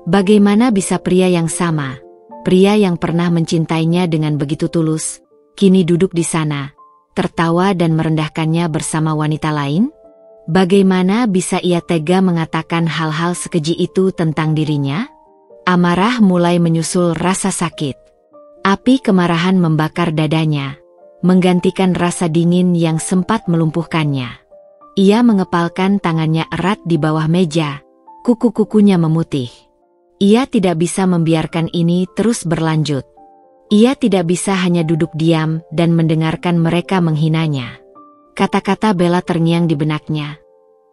Bagaimana bisa pria yang sama, pria yang pernah mencintainya dengan begitu tulus, kini duduk di sana, tertawa dan merendahkannya bersama wanita lain? Bagaimana bisa ia tega mengatakan hal-hal sekeji itu tentang dirinya? Amarah mulai menyusul rasa sakit. Api kemarahan membakar dadanya, menggantikan rasa dingin yang sempat melumpuhkannya. Ia mengepalkan tangannya erat di bawah meja, kuku-kukunya memutih. Ia tidak bisa membiarkan ini terus berlanjut. Ia tidak bisa hanya duduk diam dan mendengarkan mereka menghinanya. Kata-kata Bella terngiang di benaknya.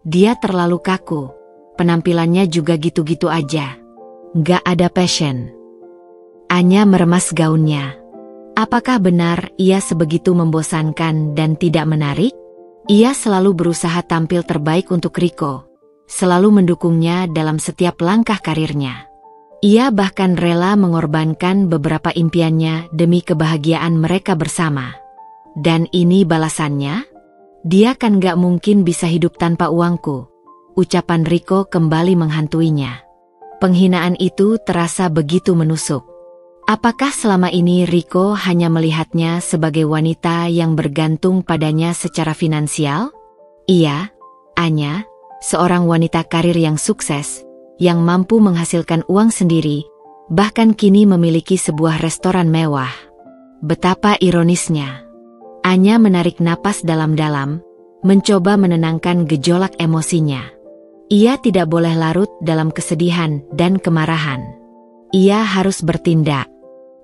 Dia terlalu kaku, penampilannya juga gitu-gitu aja. Gak ada passion. Anya meremas gaunnya. Apakah benar ia sebegitu membosankan dan tidak menarik? Ia selalu berusaha tampil terbaik untuk Rico, selalu mendukungnya dalam setiap langkah karirnya. Ia bahkan rela mengorbankan beberapa impiannya demi kebahagiaan mereka bersama. Dan ini balasannya? Dia kan gak mungkin bisa hidup tanpa uangku. Ucapan Rico kembali menghantuinya. Penghinaan itu terasa begitu menusuk. Apakah selama ini Rico hanya melihatnya sebagai wanita yang bergantung padanya secara finansial? Ia, Anya, seorang wanita karir yang sukses, yang mampu menghasilkan uang sendiri, bahkan kini memiliki sebuah restoran mewah. Betapa ironisnya. Anya menarik napas dalam-dalam, mencoba menenangkan gejolak emosinya. Ia tidak boleh larut dalam kesedihan dan kemarahan. Ia harus bertindak.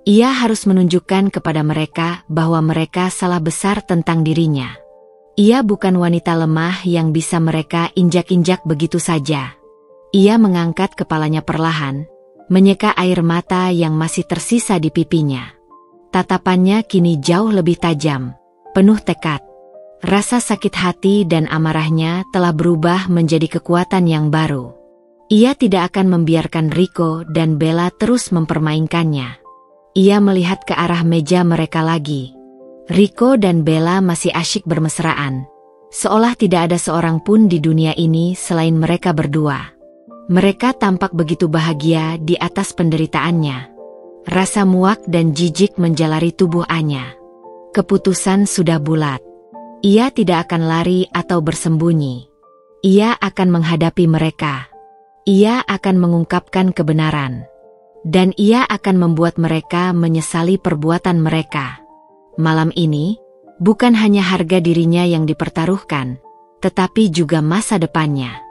Ia harus menunjukkan kepada mereka bahwa mereka salah besar tentang dirinya. Ia bukan wanita lemah yang bisa mereka injak-injak begitu saja. Ia mengangkat kepalanya perlahan, menyeka air mata yang masih tersisa di pipinya. Tatapannya kini jauh lebih tajam, penuh tekad. Rasa sakit hati dan amarahnya telah berubah menjadi kekuatan yang baru. Ia tidak akan membiarkan Rico dan Bella terus mempermainkannya. Ia melihat ke arah meja mereka lagi. Rico dan Bella masih asyik bermesraan, seolah tidak ada seorang pun di dunia ini selain mereka berdua. Mereka tampak begitu bahagia di atas penderitaannya. Rasa muak dan jijik menjalari tubuh Anya. Keputusan sudah bulat. Ia tidak akan lari atau bersembunyi. Ia akan menghadapi mereka. Ia akan mengungkapkan kebenaran. Dan ia akan membuat mereka menyesali perbuatan mereka. Malam ini, bukan hanya harga dirinya yang dipertaruhkan, tetapi juga masa depannya.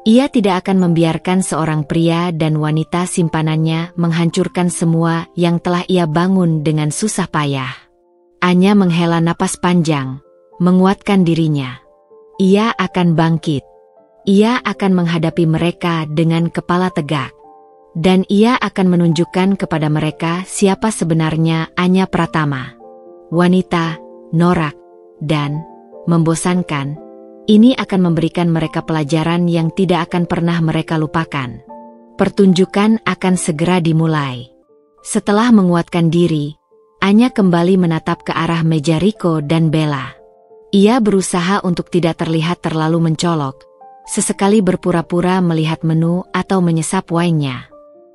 Ia tidak akan membiarkan seorang pria dan wanita simpanannya menghancurkan semua yang telah ia bangun dengan susah payah. Anya menghela napas panjang, menguatkan dirinya. Ia akan bangkit. Ia akan menghadapi mereka dengan kepala tegak. Dan ia akan menunjukkan kepada mereka siapa sebenarnya Anya Pratama. Wanita, norak, dan membosankan. Ini akan memberikan mereka pelajaran yang tidak akan pernah mereka lupakan. Pertunjukan akan segera dimulai. Setelah menguatkan diri, Anya kembali menatap ke arah meja Rico dan Bella. Ia berusaha untuk tidak terlihat terlalu mencolok, sesekali berpura-pura melihat menu atau menyesap wine-nya.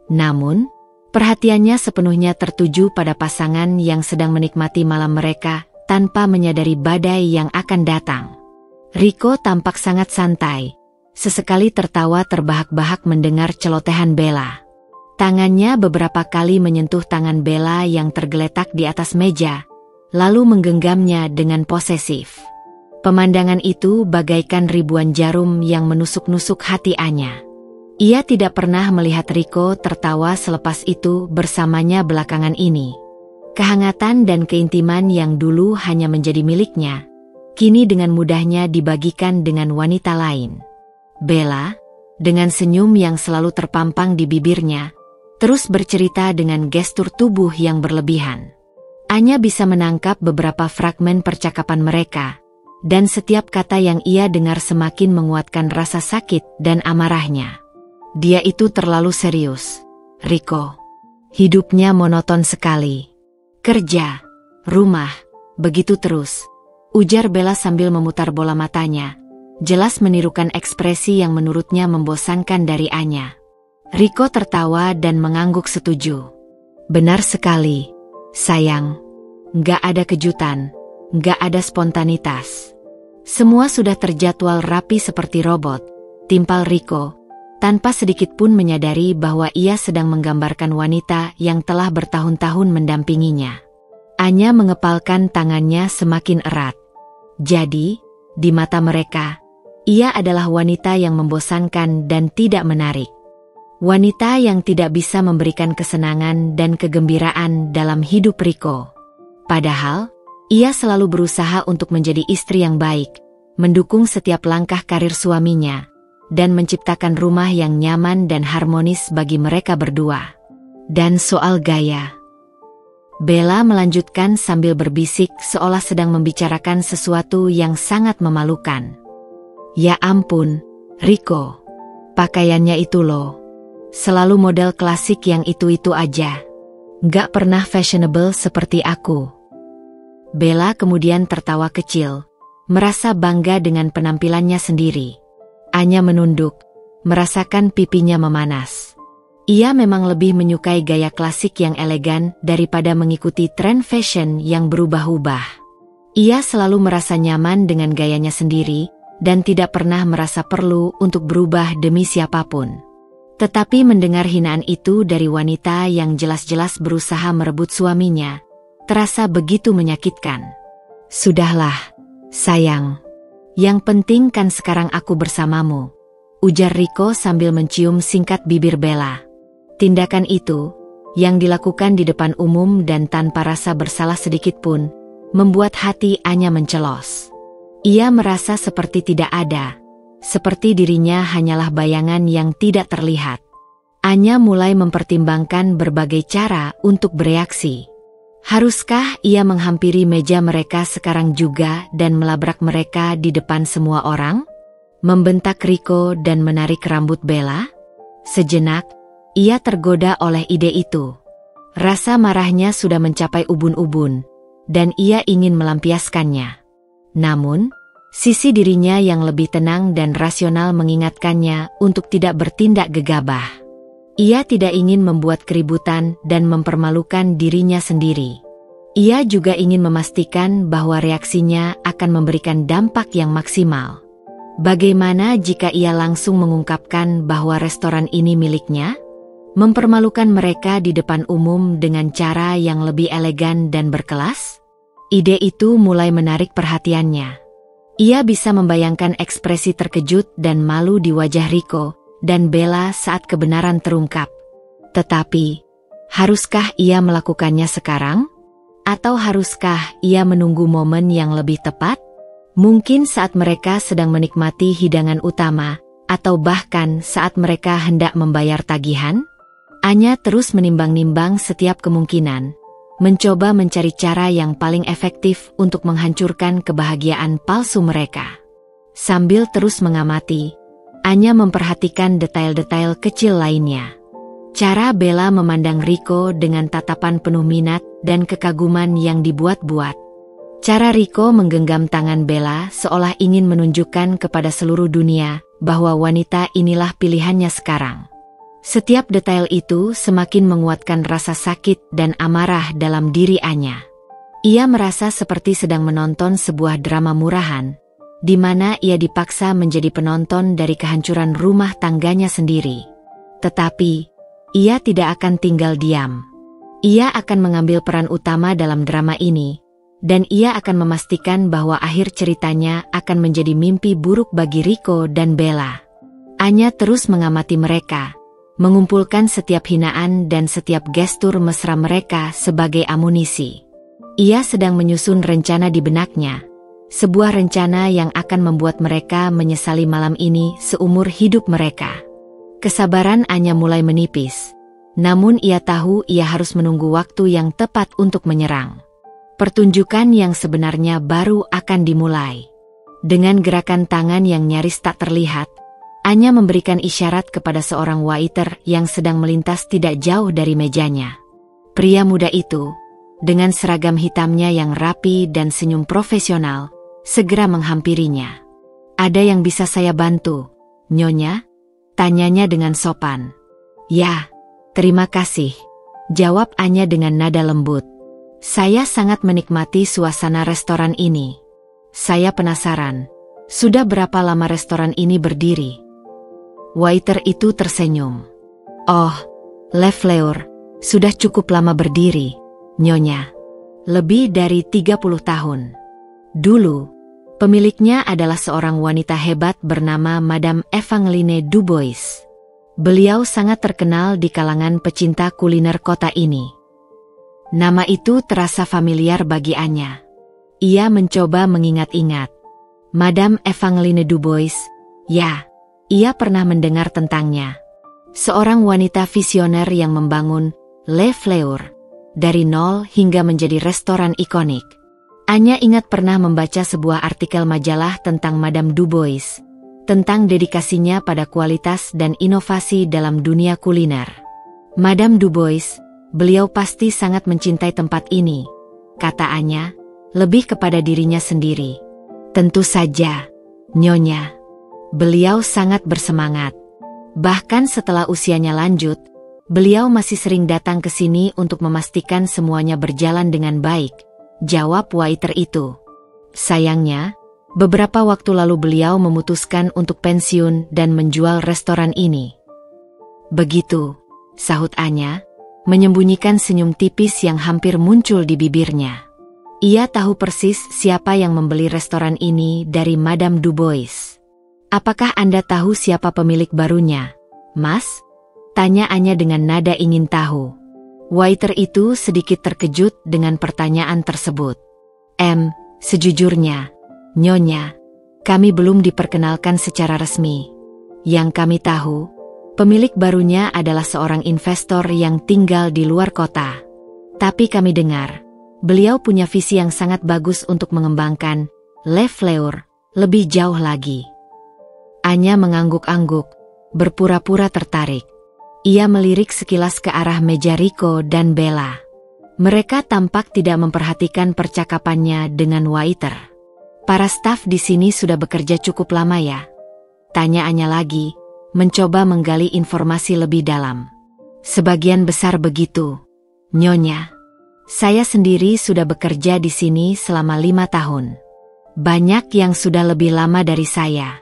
Namun, perhatiannya sepenuhnya tertuju pada pasangan yang sedang menikmati malam mereka tanpa menyadari badai yang akan datang. Rico tampak sangat santai, sesekali tertawa terbahak-bahak mendengar celotehan Bella. Tangannya beberapa kali menyentuh tangan Bella yang tergeletak di atas meja, lalu menggenggamnya dengan posesif. Pemandangan itu bagaikan ribuan jarum yang menusuk-nusuk hati Anya. Ia tidak pernah melihat Rico tertawa selepas itu bersamanya belakangan ini. Kehangatan dan keintiman yang dulu hanya menjadi miliknya, kini dengan mudahnya dibagikan dengan wanita lain. Bella, dengan senyum yang selalu terpampang di bibirnya, terus bercerita dengan gestur tubuh yang berlebihan. Anya bisa menangkap beberapa fragmen percakapan mereka, dan setiap kata yang ia dengar semakin menguatkan rasa sakit dan amarahnya. Dia itu terlalu serius, Rico. Hidupnya monoton sekali. Kerja, rumah, begitu terus. Ujar Bella sambil memutar bola matanya, jelas menirukan ekspresi yang menurutnya membosankan dari Anya. Rico tertawa dan mengangguk setuju. Benar sekali, sayang. Nggak ada kejutan, nggak ada spontanitas. Semua sudah terjadwal rapi seperti robot, timpal Rico, tanpa sedikit pun menyadari bahwa ia sedang menggambarkan wanita yang telah bertahun-tahun mendampinginya. Anya mengepalkan tangannya semakin erat. Jadi, di mata mereka, ia adalah wanita yang membosankan dan tidak menarik. Wanita yang tidak bisa memberikan kesenangan dan kegembiraan dalam hidup Rico. Padahal, ia selalu berusaha untuk menjadi istri yang baik, mendukung setiap langkah karir suaminya, dan menciptakan rumah yang nyaman dan harmonis bagi mereka berdua. Dan soal gaya, Bella melanjutkan sambil berbisik seolah sedang membicarakan sesuatu yang sangat memalukan. Ya ampun, Rico. Pakaiannya itu loh. Selalu model klasik yang itu-itu aja. Nggak pernah fashionable seperti aku. Bella kemudian tertawa kecil, merasa bangga dengan penampilannya sendiri. Anya menunduk, merasakan pipinya memanas. Ia memang lebih menyukai gaya klasik yang elegan daripada mengikuti tren fashion yang berubah-ubah. Ia selalu merasa nyaman dengan gayanya sendiri, dan tidak pernah merasa perlu untuk berubah demi siapapun. Tetapi mendengar hinaan itu dari wanita yang jelas-jelas berusaha merebut suaminya, terasa begitu menyakitkan. Sudahlah, sayang. Yang penting kan sekarang aku bersamamu, ujar Rico sambil mencium singkat bibir Bella. Tindakan itu, yang dilakukan di depan umum dan tanpa rasa bersalah sedikit pun, membuat hati Anya mencelos. Ia merasa seperti tidak ada, seperti dirinya hanyalah bayangan yang tidak terlihat. Anya mulai mempertimbangkan berbagai cara untuk bereaksi. Haruskah ia menghampiri meja mereka sekarang juga dan melabrak mereka di depan semua orang? Membentak Rico dan menarik rambut Bella? Sejenak, ia tergoda oleh ide itu. Rasa marahnya sudah mencapai ubun-ubun, dan ia ingin melampiaskannya. Namun, sisi dirinya yang lebih tenang dan rasional mengingatkannya untuk tidak bertindak gegabah. Ia tidak ingin membuat keributan dan mempermalukan dirinya sendiri. Ia juga ingin memastikan bahwa reaksinya akan memberikan dampak yang maksimal. Bagaimana jika ia langsung mengungkapkan bahwa restoran ini miliknya? Mempermalukan mereka di depan umum dengan cara yang lebih elegan dan berkelas? Ide itu mulai menarik perhatiannya. Ia bisa membayangkan ekspresi terkejut dan malu di wajah Rico dan Bella saat kebenaran terungkap. Tetapi, haruskah ia melakukannya sekarang? Atau haruskah ia menunggu momen yang lebih tepat? Mungkin saat mereka sedang menikmati hidangan utama, atau bahkan saat mereka hendak membayar tagihan? Anya terus menimbang-nimbang setiap kemungkinan, mencoba mencari cara yang paling efektif untuk menghancurkan kebahagiaan palsu mereka. Sambil terus mengamati, Anya memperhatikan detail-detail kecil lainnya. Cara Bella memandang Rico dengan tatapan penuh minat dan kekaguman yang dibuat-buat. Cara Rico menggenggam tangan Bella seolah ingin menunjukkan kepada seluruh dunia bahwa wanita inilah pilihannya sekarang. Setiap detail itu semakin menguatkan rasa sakit dan amarah dalam diri Anya. Ia merasa seperti sedang menonton sebuah drama murahan, di mana ia dipaksa menjadi penonton dari kehancuran rumah tangganya sendiri. Tetapi, ia tidak akan tinggal diam. Ia akan mengambil peran utama dalam drama ini, dan ia akan memastikan bahwa akhir ceritanya akan menjadi mimpi buruk bagi Rico dan Bella. Anya terus mengamati mereka, mengumpulkan setiap hinaan dan setiap gestur mesra mereka sebagai amunisi. Ia sedang menyusun rencana di benaknya, sebuah rencana yang akan membuat mereka menyesali malam ini seumur hidup mereka. Kesabaran Anya mulai menipis, namun ia tahu ia harus menunggu waktu yang tepat untuk menyerang. Pertunjukan yang sebenarnya baru akan dimulai. Dengan gerakan tangan yang nyaris tak terlihat, Anya memberikan isyarat kepada seorang waiter yang sedang melintas tidak jauh dari mejanya. Pria muda itu, dengan seragam hitamnya yang rapi dan senyum profesional, segera menghampirinya. "Ada yang bisa saya bantu, Nyonya?" tanyanya dengan sopan. "Ya, terima kasih," jawab Anya dengan nada lembut. "Saya sangat menikmati suasana restoran ini. Saya penasaran, sudah berapa lama restoran ini berdiri?" Waiter itu tersenyum. "Oh, Le Fleur, sudah cukup lama berdiri, Nyonya. Lebih dari 30 tahun. Dulu, pemiliknya adalah seorang wanita hebat bernama Madame Evangeline Dubois. Beliau sangat terkenal di kalangan pecinta kuliner kota ini." Nama itu terasa familiar bagi Anya. Ia mencoba mengingat-ingat. Madame Evangeline Dubois, ya, ia pernah mendengar tentangnya. Seorang wanita visioner yang membangun Le Fleur dari nol hingga menjadi restoran ikonik. Anya ingat pernah membaca sebuah artikel majalah tentang Madame Dubois, tentang dedikasinya pada kualitas dan inovasi dalam dunia kuliner. "Madame Dubois, beliau pasti sangat mencintai tempat ini," kata Anya, lebih kepada dirinya sendiri. "Tentu saja, Nyonya. Beliau sangat bersemangat. Bahkan setelah usianya lanjut, beliau masih sering datang ke sini untuk memastikan semuanya berjalan dengan baik," jawab waiter itu. "Sayangnya, beberapa waktu lalu beliau memutuskan untuk pensiun dan menjual restoran ini." "Begitu," sahut Anya, menyembunyikan senyum tipis yang hampir muncul di bibirnya. Ia tahu persis siapa yang membeli restoran ini dari Madame Dubois. "Apakah Anda tahu siapa pemilik barunya, Mas?" tanya Anya dengan nada ingin tahu. Waiter itu sedikit terkejut dengan pertanyaan tersebut. Sejujurnya, Nyonya, kami belum diperkenalkan secara resmi. Yang kami tahu, pemilik barunya adalah seorang investor yang tinggal di luar kota. Tapi kami dengar, beliau punya visi yang sangat bagus untuk mengembangkan Le Fleur lebih jauh lagi." Anya mengangguk-angguk, berpura-pura tertarik. Ia melirik sekilas ke arah meja Rico dan Bella. Mereka tampak tidak memperhatikan percakapannya dengan waiter. "Para staf di sini sudah bekerja cukup lama ya?" tanya Anya lagi, mencoba menggali informasi lebih dalam. "Sebagian besar begitu, Nyonya. Saya sendiri sudah bekerja di sini selama 5 tahun. Banyak yang sudah lebih lama dari saya.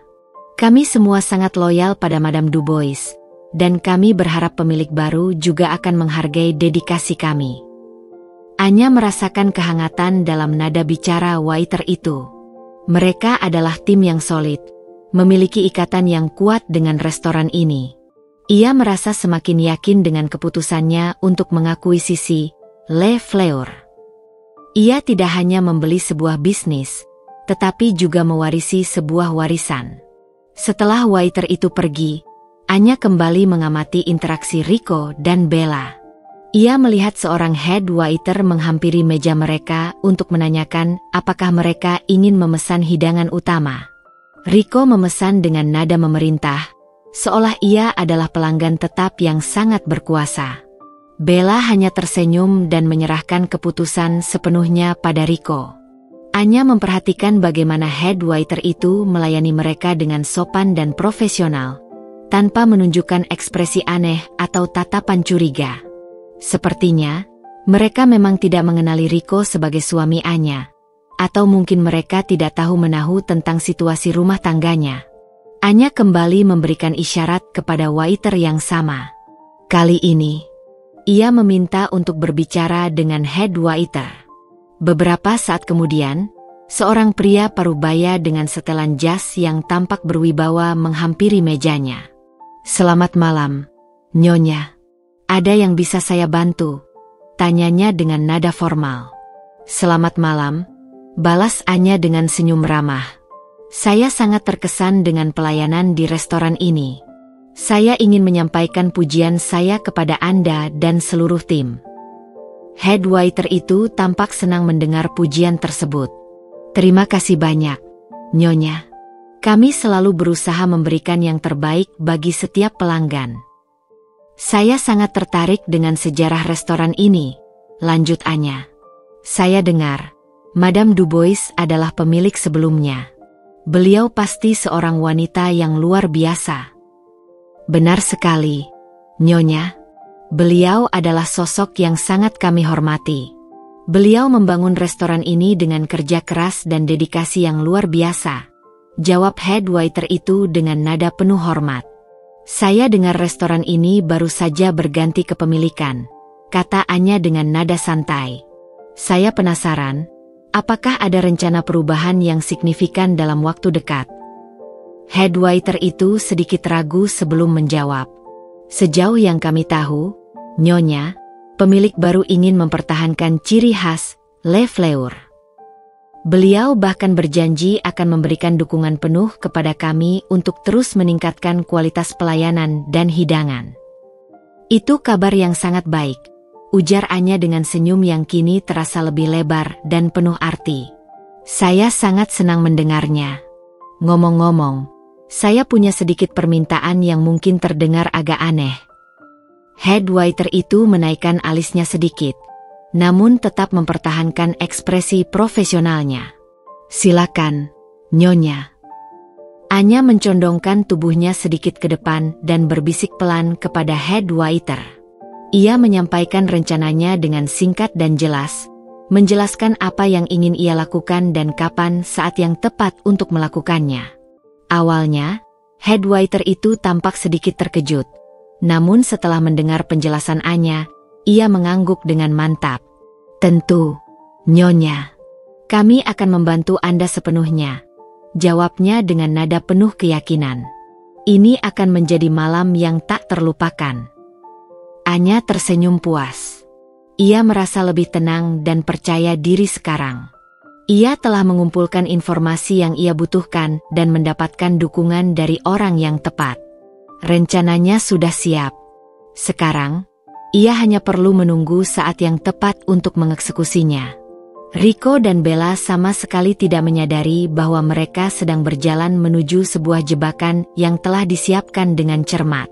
Kami semua sangat loyal pada Madame Dubois, dan kami berharap pemilik baru juga akan menghargai dedikasi kami." Anya merasakan kehangatan dalam nada bicara waiter itu. Mereka adalah tim yang solid, memiliki ikatan yang kuat dengan restoran ini. Ia merasa semakin yakin dengan keputusannya untuk mengakuisisi Le Fleur. Ia tidak hanya membeli sebuah bisnis, tetapi juga mewarisi sebuah warisan. Setelah waiter itu pergi, Anya kembali mengamati interaksi Rico dan Bella. Ia melihat seorang head waiter menghampiri meja mereka untuk menanyakan apakah mereka ingin memesan hidangan utama. Rico memesan dengan nada memerintah, seolah ia adalah pelanggan tetap yang sangat berkuasa. Bella hanya tersenyum dan menyerahkan keputusan sepenuhnya pada Rico. Anya memperhatikan bagaimana head waiter itu melayani mereka dengan sopan dan profesional, tanpa menunjukkan ekspresi aneh atau tatapan curiga. Sepertinya, mereka memang tidak mengenali Rico sebagai suami Anya, atau mungkin mereka tidak tahu menahu tentang situasi rumah tangganya. Anya kembali memberikan isyarat kepada waiter yang sama. Kali ini, ia meminta untuk berbicara dengan head waiter. Beberapa saat kemudian, seorang pria parubaya dengan setelan jas yang tampak berwibawa menghampiri mejanya. "Selamat malam, Nyonya. Ada yang bisa saya bantu?" tanyanya dengan nada formal. "Selamat malam," balas Anya dengan senyum ramah. "Saya sangat terkesan dengan pelayanan di restoran ini. Saya ingin menyampaikan pujian saya kepada Anda dan seluruh tim." Head waiter itu tampak senang mendengar pujian tersebut. "Terima kasih banyak, Nyonya. Kami selalu berusaha memberikan yang terbaik bagi setiap pelanggan." "Saya sangat tertarik dengan sejarah restoran ini," lanjut Anya. "Saya dengar Madame Dubois adalah pemilik sebelumnya. Beliau pasti seorang wanita yang luar biasa." "Benar sekali, Nyonya. Beliau adalah sosok yang sangat kami hormati. Beliau membangun restoran ini dengan kerja keras dan dedikasi yang luar biasa," jawab head waiter itu dengan nada penuh hormat. "Saya dengar restoran ini baru saja berganti kepemilikan," kata Anya dengan nada santai. "Saya penasaran, apakah ada rencana perubahan yang signifikan dalam waktu dekat?" Head waiter itu sedikit ragu sebelum menjawab. "Sejauh yang kami tahu, Nyonya, pemilik baru ingin mempertahankan ciri khas Le Fleur. Beliau bahkan berjanji akan memberikan dukungan penuh kepada kami untuk terus meningkatkan kualitas pelayanan dan hidangan." "Itu kabar yang sangat baik," ujar Anya dengan senyum yang kini terasa lebih lebar dan penuh arti. "Saya sangat senang mendengarnya. Ngomong-ngomong, saya punya sedikit permintaan yang mungkin terdengar agak aneh." Head waiter itu menaikkan alisnya sedikit, namun tetap mempertahankan ekspresi profesionalnya. "Silakan, Nyonya." Anya mencondongkan tubuhnya sedikit ke depan dan berbisik pelan kepada head waiter. Ia menyampaikan rencananya dengan singkat dan jelas, menjelaskan apa yang ingin ia lakukan dan kapan saat yang tepat untuk melakukannya. Awalnya, head waiter itu tampak sedikit terkejut, namun setelah mendengar penjelasan Anya, ia mengangguk dengan mantap. "Tentu, Nyonya. Kami akan membantu Anda sepenuhnya," jawabnya dengan nada penuh keyakinan. "Ini akan menjadi malam yang tak terlupakan." Anya tersenyum puas. Ia merasa lebih tenang dan percaya diri sekarang. Ia telah mengumpulkan informasi yang ia butuhkan dan mendapatkan dukungan dari orang yang tepat. Rencananya sudah siap. Sekarang, ia hanya perlu menunggu saat yang tepat untuk mengeksekusinya. Rico dan Bella sama sekali tidak menyadari bahwa mereka sedang berjalan menuju sebuah jebakan yang telah disiapkan dengan cermat.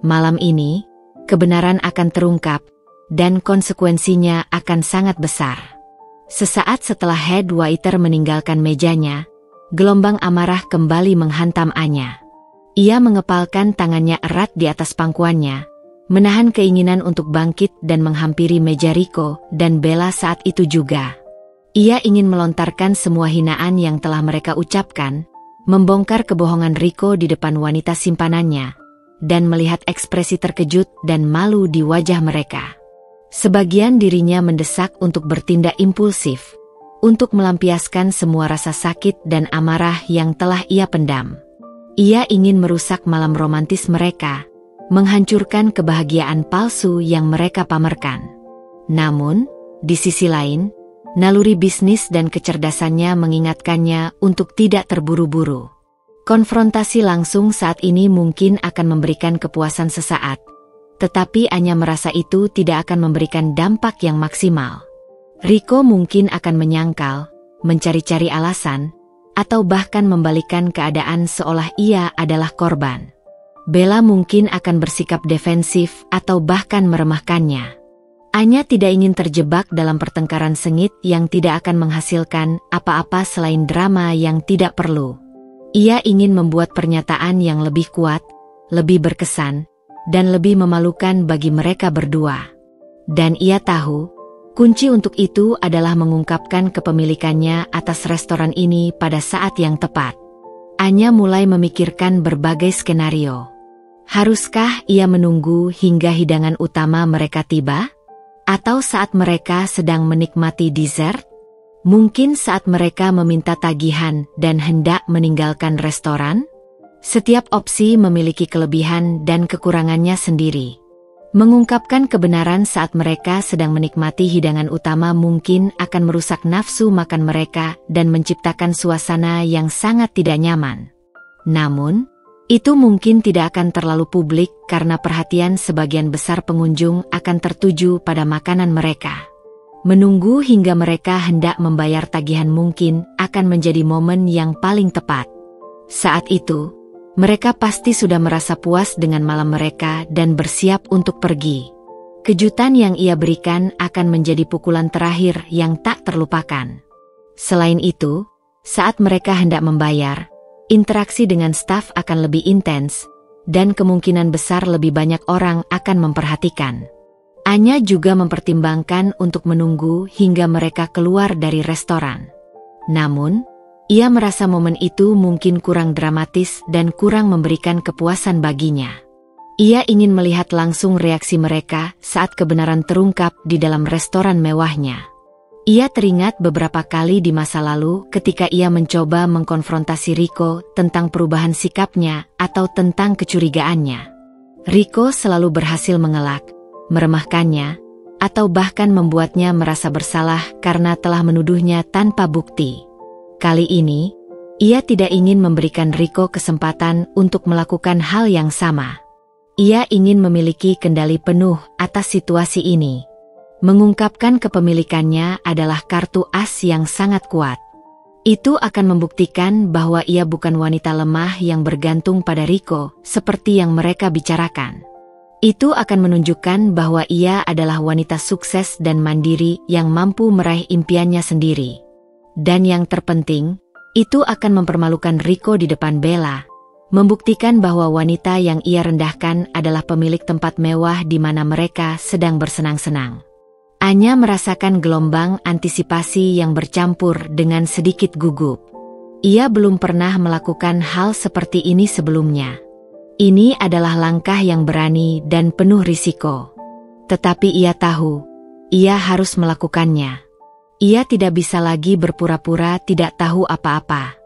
Malam ini, kebenaran akan terungkap, dan konsekuensinya akan sangat besar. Sesaat setelah head waiter meninggalkan mejanya, gelombang amarah kembali menghantam Anya. Ia mengepalkan tangannya erat di atas pangkuannya, menahan keinginan untuk bangkit dan menghampiri meja Rico dan Bella saat itu juga. Ia ingin melontarkan semua hinaan yang telah mereka ucapkan, membongkar kebohongan Rico di depan wanita simpanannya, dan melihat ekspresi terkejut dan malu di wajah mereka. Sebagian dirinya mendesak untuk bertindak impulsif, untuk melampiaskan semua rasa sakit dan amarah yang telah ia pendam. Ia ingin merusak malam romantis mereka, menghancurkan kebahagiaan palsu yang mereka pamerkan. Namun, di sisi lain, naluri bisnis dan kecerdasannya mengingatkannya untuk tidak terburu-buru. Konfrontasi langsung saat ini mungkin akan memberikan kepuasan sesaat, tetapi Anya merasa itu tidak akan memberikan dampak yang maksimal. Rico mungkin akan menyangkal, mencari-cari alasan, atau bahkan membalikkan keadaan seolah ia adalah korban. Bella mungkin akan bersikap defensif atau bahkan meremahkannya. Anya tidak ingin terjebak dalam pertengkaran sengit yang tidak akan menghasilkan apa-apa selain drama yang tidak perlu. Ia ingin membuat pernyataan yang lebih kuat, lebih berkesan, dan lebih memalukan bagi mereka berdua. Dan ia tahu, kunci untuk itu adalah mengungkapkan kepemilikannya atas restoran ini pada saat yang tepat. Anya mulai memikirkan berbagai skenario. Haruskah ia menunggu hingga hidangan utama mereka tiba? Atau saat mereka sedang menikmati dessert? Mungkin saat mereka meminta tagihan dan hendak meninggalkan restoran? Setiap opsi memiliki kelebihan dan kekurangannya sendiri. Mengungkapkan kebenaran saat mereka sedang menikmati hidangan utama mungkin akan merusak nafsu makan mereka dan menciptakan suasana yang sangat tidak nyaman. Namun, itu mungkin tidak akan terlalu publik karena perhatian sebagian besar pengunjung akan tertuju pada makanan mereka. Menunggu hingga mereka hendak membayar tagihan mungkin akan menjadi momen yang paling tepat. Saat itu, mereka pasti sudah merasa puas dengan malam mereka dan bersiap untuk pergi. Kejutan yang ia berikan akan menjadi pukulan terakhir yang tak terlupakan. Selain itu, saat mereka hendak membayar, interaksi dengan staf akan lebih intens, dan kemungkinan besar lebih banyak orang akan memperhatikan. Anya juga mempertimbangkan untuk menunggu hingga mereka keluar dari restoran. Namun, ia merasa momen itu mungkin kurang dramatis dan kurang memberikan kepuasan baginya. Ia ingin melihat langsung reaksi mereka saat kebenaran terungkap di dalam restoran mewahnya. Ia teringat beberapa kali di masa lalu ketika ia mencoba mengkonfrontasi Rico tentang perubahan sikapnya atau tentang kecurigaannya. Rico selalu berhasil mengelak, meremahkannya, atau bahkan membuatnya merasa bersalah karena telah menuduhnya tanpa bukti. Kali ini, ia tidak ingin memberikan Rico kesempatan untuk melakukan hal yang sama. Ia ingin memiliki kendali penuh atas situasi ini. Mengungkapkan kepemilikannya adalah kartu as yang sangat kuat. Itu akan membuktikan bahwa ia bukan wanita lemah yang bergantung pada Rico seperti yang mereka bicarakan. Itu akan menunjukkan bahwa ia adalah wanita sukses dan mandiri yang mampu meraih impiannya sendiri. Dan yang terpenting, itu akan mempermalukan Rico di depan Bella, membuktikan bahwa wanita yang ia rendahkan adalah pemilik tempat mewah di mana mereka sedang bersenang-senang. Anya merasakan gelombang antisipasi yang bercampur dengan sedikit gugup. Ia belum pernah melakukan hal seperti ini sebelumnya. Ini adalah langkah yang berani dan penuh risiko. Tetapi ia tahu, ia harus melakukannya. Ia tidak bisa lagi berpura-pura tidak tahu apa-apa.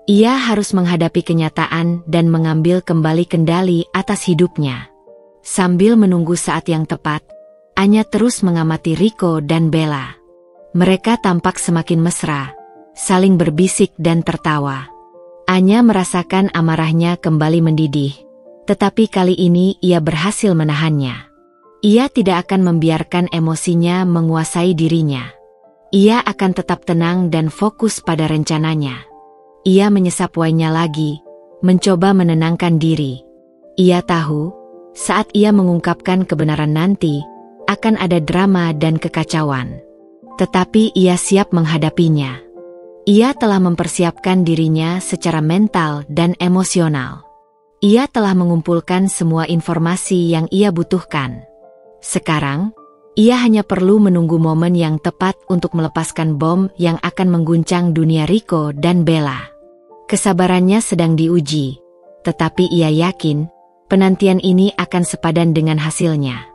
Ia harus menghadapi kenyataan dan mengambil kembali kendali atas hidupnya. Sambil menunggu saat yang tepat, Anya terus mengamati Rico dan Bella. Mereka tampak semakin mesra, saling berbisik dan tertawa. Anya merasakan amarahnya kembali mendidih. Tetapi kali ini ia berhasil menahannya. Ia tidak akan membiarkan emosinya menguasai dirinya. Ia akan tetap tenang dan fokus pada rencananya. Ia menyesap wine-nya lagi, mencoba menenangkan diri. Ia tahu, saat ia mengungkapkan kebenaran nanti, akan ada drama dan kekacauan. Tetapi ia siap menghadapinya. Ia telah mempersiapkan dirinya secara mental dan emosional. Ia telah mengumpulkan semua informasi yang ia butuhkan. Sekarang, ia hanya perlu menunggu momen yang tepat untuk melepaskan bom yang akan mengguncang dunia Rico dan Bella. Kesabarannya sedang diuji, tetapi ia yakin, penantian ini akan sepadan dengan hasilnya.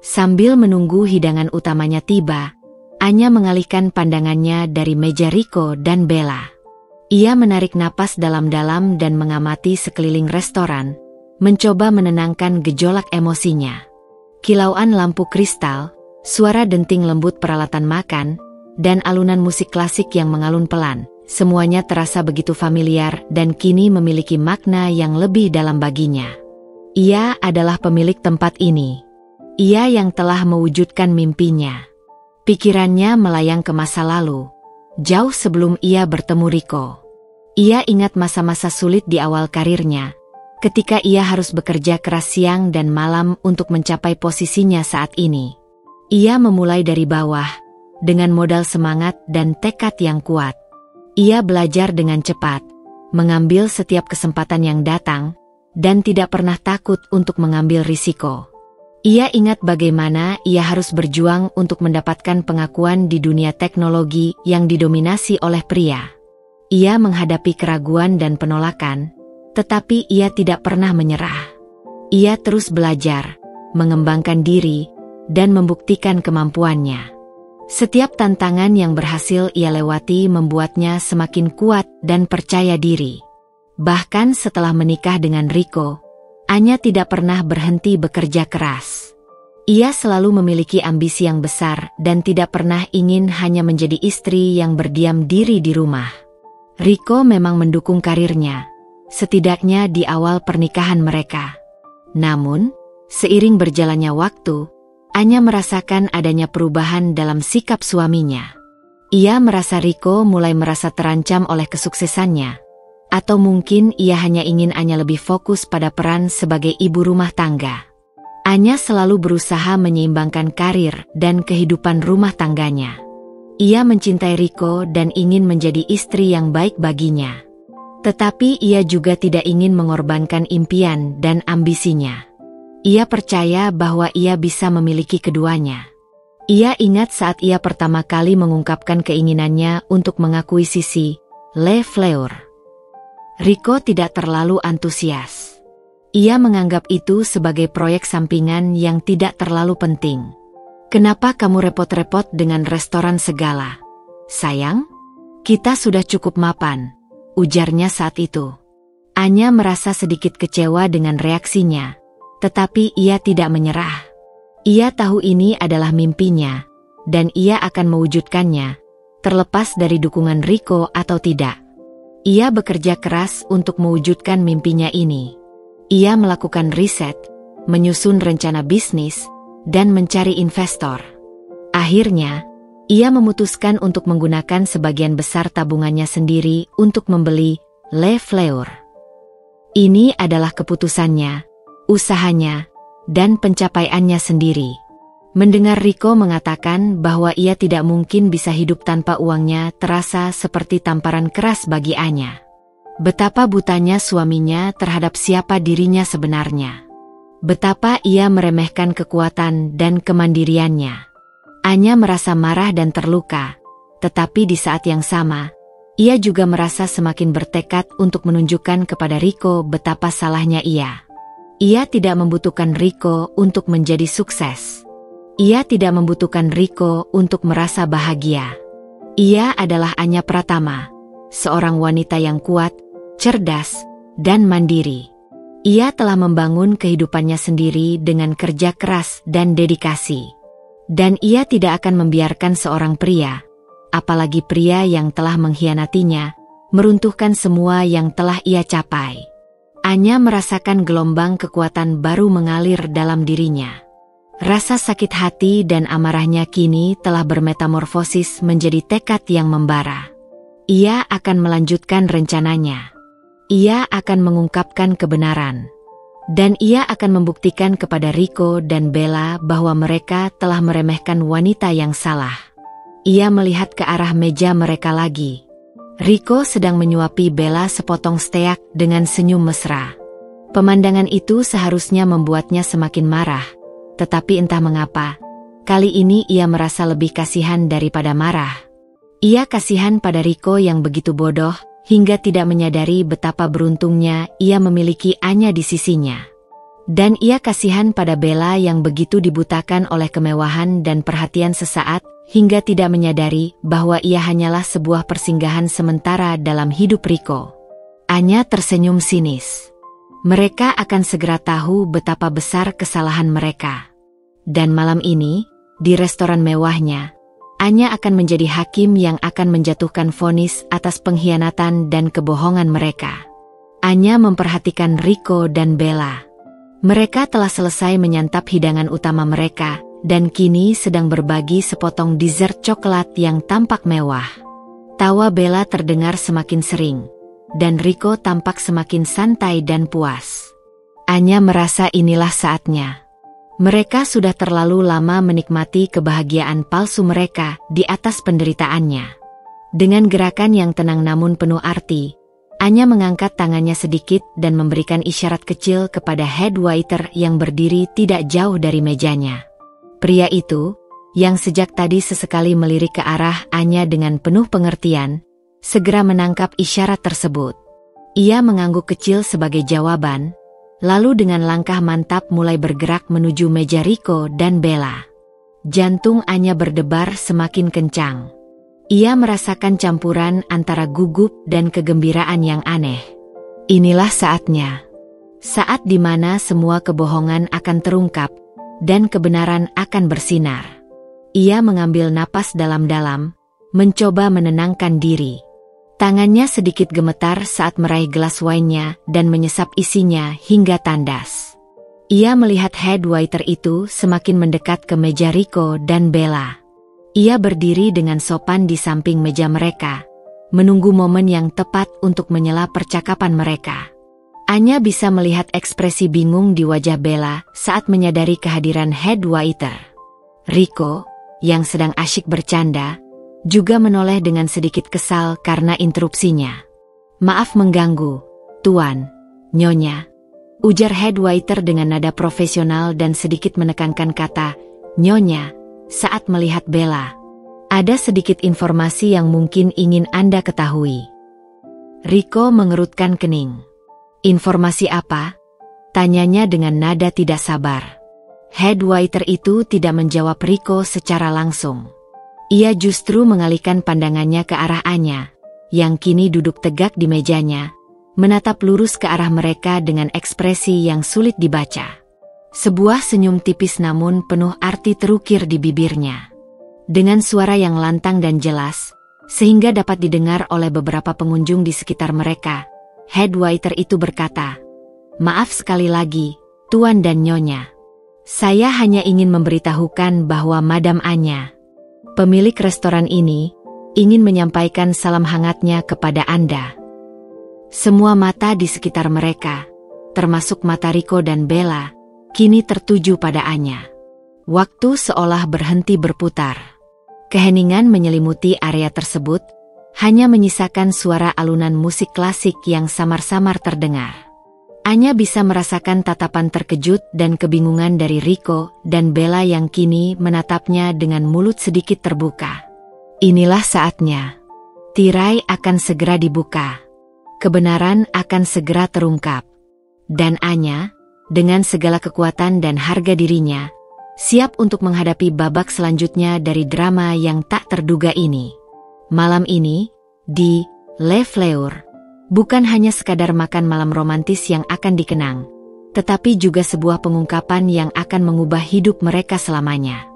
Sambil menunggu hidangan utamanya tiba, Anya mengalihkan pandangannya dari meja Riko dan Bella. Ia menarik napas dalam-dalam dan mengamati sekeliling restoran, mencoba menenangkan gejolak emosinya. Kilauan lampu kristal, suara denting lembut peralatan makan, dan alunan musik klasik yang mengalun pelan, semuanya terasa begitu familiar dan kini memiliki makna yang lebih dalam baginya. Ia adalah pemilik tempat ini. Ia yang telah mewujudkan mimpinya. Pikirannya melayang ke masa lalu, jauh sebelum ia bertemu Riko. Ia ingat masa-masa sulit di awal karirnya, ketika ia harus bekerja keras siang dan malam untuk mencapai posisinya saat ini. Ia memulai dari bawah, dengan modal semangat dan tekad yang kuat. Ia belajar dengan cepat, mengambil setiap kesempatan yang datang, dan tidak pernah takut untuk mengambil risiko. Ia ingat bagaimana ia harus berjuang untuk mendapatkan pengakuan di dunia teknologi yang didominasi oleh pria. Ia menghadapi keraguan dan penolakan, tetapi ia tidak pernah menyerah. Ia terus belajar, mengembangkan diri, dan membuktikan kemampuannya. Setiap tantangan yang berhasil ia lewati membuatnya semakin kuat dan percaya diri. Bahkan setelah menikah dengan Riko, Anya tidak pernah berhenti bekerja keras. Ia selalu memiliki ambisi yang besar dan tidak pernah ingin hanya menjadi istri yang berdiam diri di rumah. Riko memang mendukung karirnya, setidaknya di awal pernikahan mereka. Namun, seiring berjalannya waktu, Anya merasakan adanya perubahan dalam sikap suaminya. Ia merasa Riko mulai merasa terancam oleh kesuksesannya, atau mungkin ia hanya ingin Anya lebih fokus pada peran sebagai ibu rumah tangga. Anya selalu berusaha menyeimbangkan karir dan kehidupan rumah tangganya. Ia mencintai Riko dan ingin menjadi istri yang baik baginya. Tetapi ia juga tidak ingin mengorbankan impian dan ambisinya. Ia percaya bahwa ia bisa memiliki keduanya. Ia ingat saat ia pertama kali mengungkapkan keinginannya untuk mengakui Sisi, Le Fleur. Riko tidak terlalu antusias. Ia menganggap itu sebagai proyek sampingan yang tidak terlalu penting. "Kenapa kamu repot-repot dengan restoran segala? Sayang, kita sudah cukup mapan," ujarnya saat itu. Anya merasa sedikit kecewa dengan reaksinya, tetapi ia tidak menyerah. Ia tahu ini adalah mimpinya, dan ia akan mewujudkannya, terlepas dari dukungan Riko atau tidak. Ia bekerja keras untuk mewujudkan mimpinya ini. Ia melakukan riset, menyusun rencana bisnis, dan mencari investor. Akhirnya, ia memutuskan untuk menggunakan sebagian besar tabungannya sendiri untuk membeli Le Fleur. Ini adalah keputusannya, usahanya, dan pencapaiannya sendiri. Mendengar Riko mengatakan bahwa ia tidak mungkin bisa hidup tanpa uangnya terasa seperti tamparan keras bagi Anya. Betapa butanya suaminya terhadap siapa dirinya sebenarnya. Betapa ia meremehkan kekuatan dan kemandiriannya. Anya merasa marah dan terluka, tetapi di saat yang sama, ia juga merasa semakin bertekad untuk menunjukkan kepada Riko betapa salahnya ia. Ia tidak membutuhkan Riko untuk menjadi sukses. Ia tidak membutuhkan Riko untuk merasa bahagia. Ia adalah Anya Pratama, seorang wanita yang kuat, cerdas, dan mandiri. Ia telah membangun kehidupannya sendiri dengan kerja keras dan dedikasi. Dan ia tidak akan membiarkan seorang pria, apalagi pria yang telah mengkhianatinya, meruntuhkan semua yang telah ia capai. Anya merasakan gelombang kekuatan baru mengalir dalam dirinya. Rasa sakit hati dan amarahnya kini telah bermetamorfosis menjadi tekad yang membara. Ia akan melanjutkan rencananya. Ia akan mengungkapkan kebenaran. Dan ia akan membuktikan kepada Riko dan Bella bahwa mereka telah meremehkan wanita yang salah. Ia melihat ke arah meja mereka lagi. Riko sedang menyuapi Bella sepotong steak dengan senyum mesra. Pemandangan itu seharusnya membuatnya semakin marah. Tetapi entah mengapa, kali ini ia merasa lebih kasihan daripada marah. Ia kasihan pada Riko yang begitu bodoh, hingga tidak menyadari betapa beruntungnya ia memiliki Anya di sisinya. Dan ia kasihan pada Bella yang begitu dibutakan oleh kemewahan dan perhatian sesaat, hingga tidak menyadari bahwa ia hanyalah sebuah persinggahan sementara dalam hidup Rico. Anya tersenyum sinis. Mereka akan segera tahu betapa besar kesalahan mereka. Dan malam ini, di restoran mewahnya, Anya akan menjadi hakim yang akan menjatuhkan vonis atas pengkhianatan dan kebohongan mereka. Anya memperhatikan Rico dan Bella. Mereka telah selesai menyantap hidangan utama mereka, dan kini sedang berbagi sepotong dessert coklat yang tampak mewah. Tawa Bella terdengar semakin sering, dan Rico tampak semakin santai dan puas. Anya merasa inilah saatnya. Mereka sudah terlalu lama menikmati kebahagiaan palsu mereka di atas penderitaannya. Dengan gerakan yang tenang namun penuh arti, Anya mengangkat tangannya sedikit dan memberikan isyarat kecil kepada head waiter yang berdiri tidak jauh dari mejanya. Pria itu, yang sejak tadi sesekali melirik ke arah Anya dengan penuh pengertian, segera menangkap isyarat tersebut. Ia mengangguk kecil sebagai jawaban, lalu dengan langkah mantap mulai bergerak menuju meja Rico dan Bella. Jantung Anya berdebar semakin kencang. Ia merasakan campuran antara gugup dan kegembiraan yang aneh. Inilah saatnya. Saat di mana semua kebohongan akan terungkap, dan kebenaran akan bersinar. Ia mengambil napas dalam-dalam, mencoba menenangkan diri. Tangannya sedikit gemetar saat meraih gelas wine-nya dan menyesap isinya hingga tandas. Ia melihat head waiter itu semakin mendekat ke meja Rico dan Bella. Ia berdiri dengan sopan di samping meja mereka, menunggu momen yang tepat untuk menyela percakapan mereka. Anya bisa melihat ekspresi bingung di wajah Bella saat menyadari kehadiran head waiter. Rico, yang sedang asyik bercanda, juga menoleh dengan sedikit kesal karena interupsinya. "Maaf mengganggu, Tuan, Nyonya," ujar head waiter dengan nada profesional dan sedikit menekankan kata "Nyonya" saat melihat Bella. "Ada sedikit informasi yang mungkin ingin Anda ketahui." Rico mengerutkan kening. "Informasi apa?" tanyanya dengan nada tidak sabar. Head waiter itu tidak menjawab Rico secara langsung. Ia justru mengalihkan pandangannya ke arah Anya, yang kini duduk tegak di mejanya, menatap lurus ke arah mereka dengan ekspresi yang sulit dibaca. Sebuah senyum tipis namun penuh arti terukir di bibirnya. Dengan suara yang lantang dan jelas, sehingga dapat didengar oleh beberapa pengunjung di sekitar mereka, head waiter itu berkata, "Maaf sekali lagi, Tuan dan Nyonya. Saya hanya ingin memberitahukan bahwa Madam Anya, pemilik restoran ini, ingin menyampaikan salam hangatnya kepada Anda." Semua mata di sekitar mereka, termasuk mata Rico dan Bella, kini tertuju pada Anya. Waktu seolah berhenti berputar. Keheningan menyelimuti area tersebut, hanya menyisakan suara alunan musik klasik yang samar-samar terdengar. Anya bisa merasakan tatapan terkejut dan kebingungan dari Rico dan Bella yang kini menatapnya dengan mulut sedikit terbuka. Inilah saatnya. Tirai akan segera dibuka. Kebenaran akan segera terungkap. Dan Anya, dengan segala kekuatan dan harga dirinya, siap untuk menghadapi babak selanjutnya dari drama yang tak terduga ini. Malam ini, di Le Fleur, bukan hanya sekadar makan malam romantis yang akan dikenang, tetapi juga sebuah pengungkapan yang akan mengubah hidup mereka selamanya.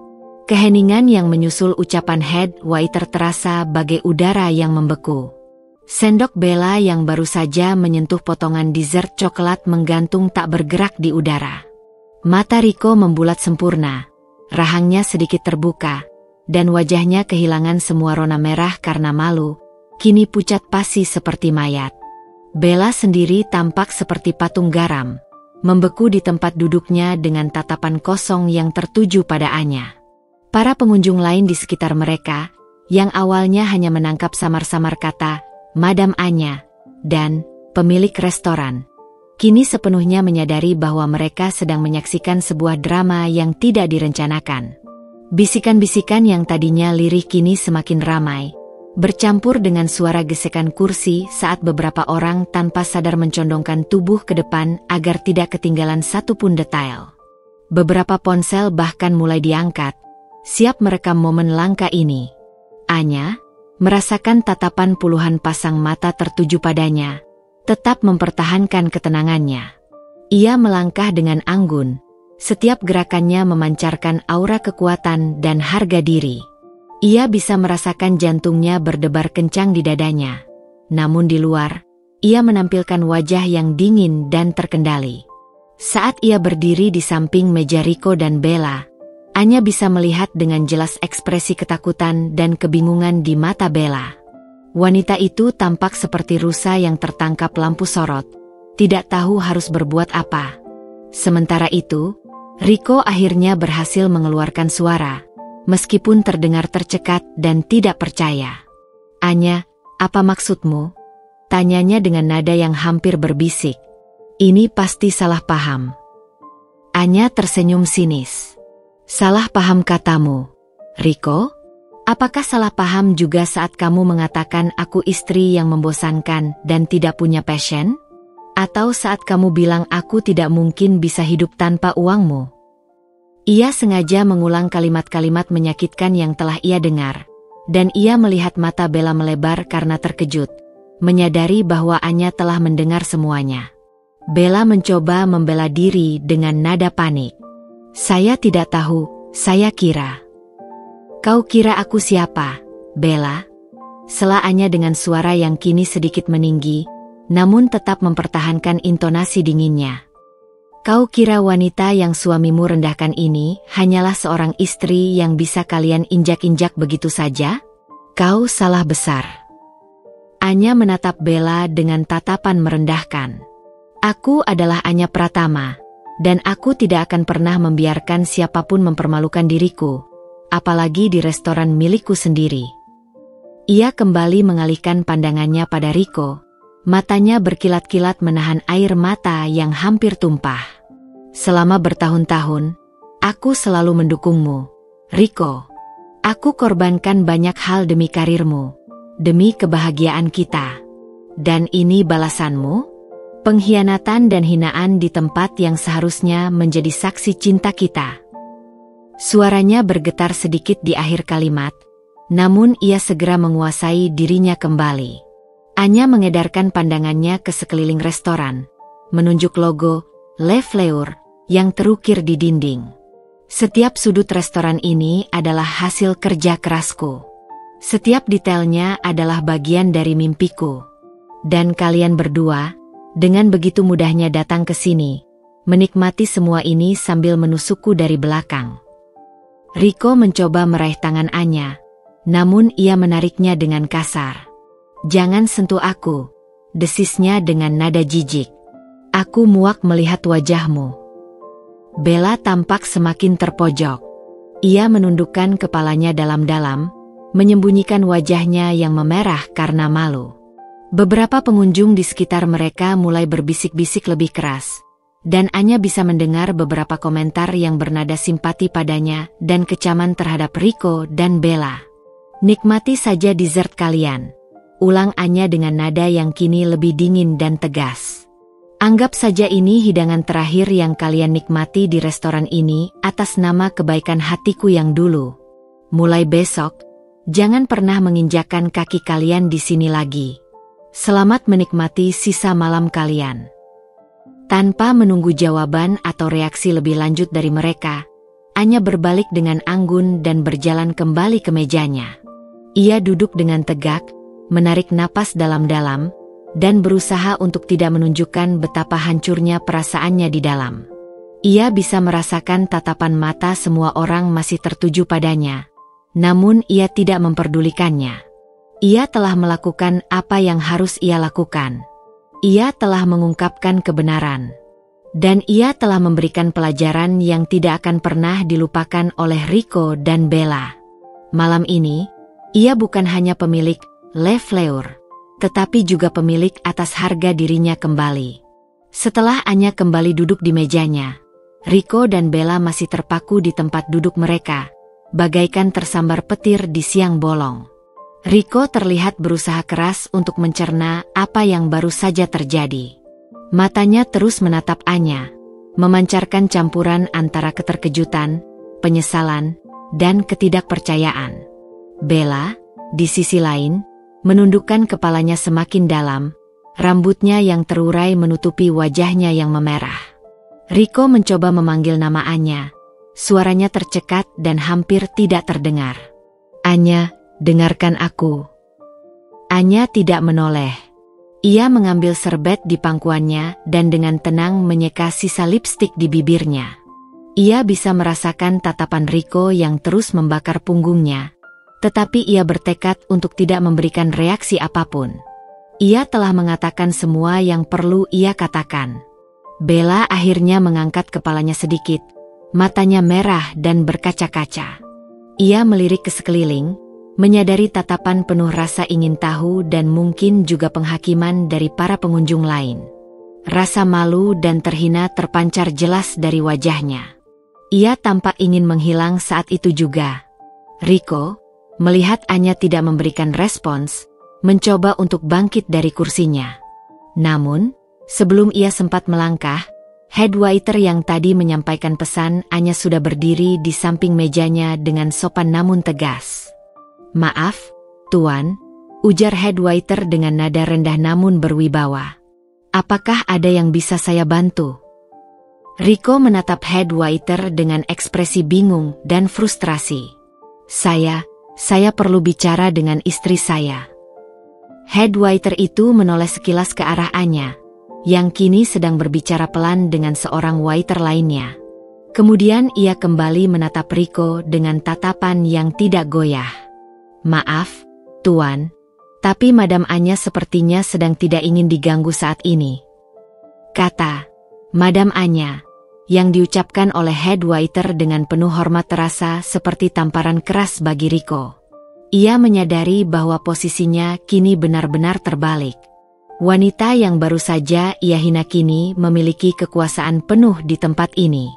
Keheningan yang menyusul ucapan head waiter terasa bagai udara yang membeku. Sendok Bella yang baru saja menyentuh potongan dessert coklat menggantung tak bergerak di udara. Mata Rico membulat sempurna, rahangnya sedikit terbuka, dan wajahnya kehilangan semua rona merah karena malu, kini pucat pasi seperti mayat. Bella sendiri tampak seperti patung garam, membeku di tempat duduknya dengan tatapan kosong yang tertuju pada Anya. Para pengunjung lain di sekitar mereka, yang awalnya hanya menangkap samar-samar kata Madam Anya dan pemilik restoran, kini sepenuhnya menyadari bahwa mereka sedang menyaksikan sebuah drama yang tidak direncanakan. Bisikan-bisikan yang tadinya lirih kini semakin ramai, bercampur dengan suara gesekan kursi saat beberapa orang tanpa sadar mencondongkan tubuh ke depan agar tidak ketinggalan satu pun detail. Beberapa ponsel bahkan mulai diangkat, siap merekam momen langka ini. Anya merasakan tatapan puluhan pasang mata tertuju padanya, tetap mempertahankan ketenangannya. Ia melangkah dengan anggun, setiap gerakannya memancarkan aura kekuatan dan harga diri. Ia bisa merasakan jantungnya berdebar kencang di dadanya. Namun di luar, ia menampilkan wajah yang dingin dan terkendali. Saat ia berdiri di samping meja Rico dan Bella, Anya bisa melihat dengan jelas ekspresi ketakutan dan kebingungan di mata Bella. Wanita itu tampak seperti rusa yang tertangkap lampu sorot, tidak tahu harus berbuat apa. Sementara itu, Rico akhirnya berhasil mengeluarkan suara, meskipun terdengar tercekat dan tidak percaya. "Anya, apa maksudmu?" tanyanya dengan nada yang hampir berbisik. "Ini pasti salah paham." Anya tersenyum sinis. "Salah paham katamu, Rico? Apakah salah paham juga saat kamu mengatakan aku istri yang membosankan dan tidak punya passion? Atau saat kamu bilang aku tidak mungkin bisa hidup tanpa uangmu?" Ia sengaja mengulang kalimat-kalimat menyakitkan yang telah ia dengar, dan ia melihat mata Bella melebar karena terkejut, menyadari bahwa Anya telah mendengar semuanya. Bella mencoba membela diri dengan nada panik. "Saya tidak tahu, saya kira." "Kau kira aku siapa, Bella?" sela Anya dengan suara yang kini sedikit meninggi, namun tetap mempertahankan intonasi dinginnya. "Kau kira wanita yang suamimu rendahkan ini hanyalah seorang istri yang bisa kalian injak-injak begitu saja? Kau salah besar." Anya menatap Bella dengan tatapan merendahkan. "Aku adalah Anya Pratama, dan aku tidak akan pernah membiarkan siapapun mempermalukan diriku, apalagi di restoran milikku sendiri." Ia kembali mengalihkan pandangannya pada Rico. Matanya berkilat-kilat menahan air mata yang hampir tumpah. "Selama bertahun-tahun, aku selalu mendukungmu, Rico. Aku korbankan banyak hal demi karirmu, demi kebahagiaan kita. Dan ini balasanmu? Pengkhianatan dan hinaan di tempat yang seharusnya menjadi saksi cinta kita." Suaranya bergetar sedikit di akhir kalimat, namun ia segera menguasai dirinya kembali. Anya mengedarkan pandangannya ke sekeliling restoran, menunjuk logo Le Fleur yang terukir di dinding. "Setiap sudut restoran ini adalah hasil kerja kerasku. Setiap detailnya adalah bagian dari mimpiku. Dan kalian berdua, dengan begitu mudahnya datang ke sini, menikmati semua ini sambil menusukku dari belakang." Rico mencoba meraih tangan Anya, namun ia menariknya dengan kasar. "Jangan sentuh aku," desisnya dengan nada jijik. "Aku muak melihat wajahmu." Bella tampak semakin terpojok. Ia menundukkan kepalanya dalam-dalam, menyembunyikan wajahnya yang memerah karena malu. Beberapa pengunjung di sekitar mereka mulai berbisik-bisik lebih keras, dan Anya bisa mendengar beberapa komentar yang bernada simpati padanya dan kecaman terhadap Rico dan Bella. "Nikmati saja dessert kalian," ulang Anya dengan nada yang kini lebih dingin dan tegas. "Anggap saja ini hidangan terakhir yang kalian nikmati di restoran ini atas nama kebaikan hatiku yang dulu. Mulai besok, jangan pernah menginjakkan kaki kalian di sini lagi. Selamat menikmati sisa malam kalian." Tanpa menunggu jawaban atau reaksi lebih lanjut dari mereka, Anya berbalik dengan anggun dan berjalan kembali ke mejanya. Ia duduk dengan tegak, menarik napas dalam-dalam, dan berusaha untuk tidak menunjukkan betapa hancurnya perasaannya di dalam. Ia bisa merasakan tatapan mata semua orang masih tertuju padanya, namun ia tidak memperdulikannya. Ia telah melakukan apa yang harus ia lakukan. Ia telah mengungkapkan kebenaran. Dan ia telah memberikan pelajaran yang tidak akan pernah dilupakan oleh Rico dan Bella. Malam ini, ia bukan hanya pemilik Le Fleur, tetapi juga pemilik atas harga dirinya kembali. Setelah Anya kembali duduk di mejanya, Rico dan Bella masih terpaku di tempat duduk mereka, bagaikan tersambar petir di siang bolong. Rico terlihat berusaha keras untuk mencerna apa yang baru saja terjadi. Matanya terus menatap Anya, memancarkan campuran antara keterkejutan, penyesalan, dan ketidakpercayaan. Bella, di sisi lain, menundukkan kepalanya semakin dalam, rambutnya yang terurai menutupi wajahnya yang memerah. Rico mencoba memanggil nama Anya. Suaranya tercekat dan hampir tidak terdengar. Anya, dengarkan aku. Anya tidak menoleh. Ia mengambil serbet di pangkuannya dan dengan tenang menyeka sisa lipstik di bibirnya. Ia bisa merasakan tatapan Rico yang terus membakar punggungnya, tetapi ia bertekad untuk tidak memberikan reaksi apapun. Ia telah mengatakan semua yang perlu ia katakan. Bella akhirnya mengangkat kepalanya sedikit, matanya merah dan berkaca-kaca. Ia melirik ke sekeliling, menyadari tatapan penuh rasa ingin tahu dan mungkin juga penghakiman dari para pengunjung lain. Rasa malu dan terhina terpancar jelas dari wajahnya. Ia tampak ingin menghilang saat itu juga. Rico, melihat Anya tidak memberikan respons, mencoba untuk bangkit dari kursinya. Namun, sebelum ia sempat melangkah, head waiter yang tadi menyampaikan pesan Anya sudah berdiri di samping mejanya dengan sopan namun tegas. "Maaf, Tuan," ujar head waiter dengan nada rendah namun berwibawa. "Apakah ada yang bisa saya bantu?" Rico menatap head waiter dengan ekspresi bingung dan frustrasi. Saya perlu bicara dengan istri saya." Head waiter itu menoleh sekilas ke arah Anya, yang kini sedang berbicara pelan dengan seorang waiter lainnya. Kemudian ia kembali menatap Rico dengan tatapan yang tidak goyah. "Maaf, Tuan, tapi Madam Anya sepertinya sedang tidak ingin diganggu saat ini," kata Madam Anya, yang diucapkan oleh head waiter dengan penuh hormat terasa seperti tamparan keras bagi Rico. Ia menyadari bahwa posisinya kini benar-benar terbalik. Wanita yang baru saja ia hina kini memiliki kekuasaan penuh di tempat ini.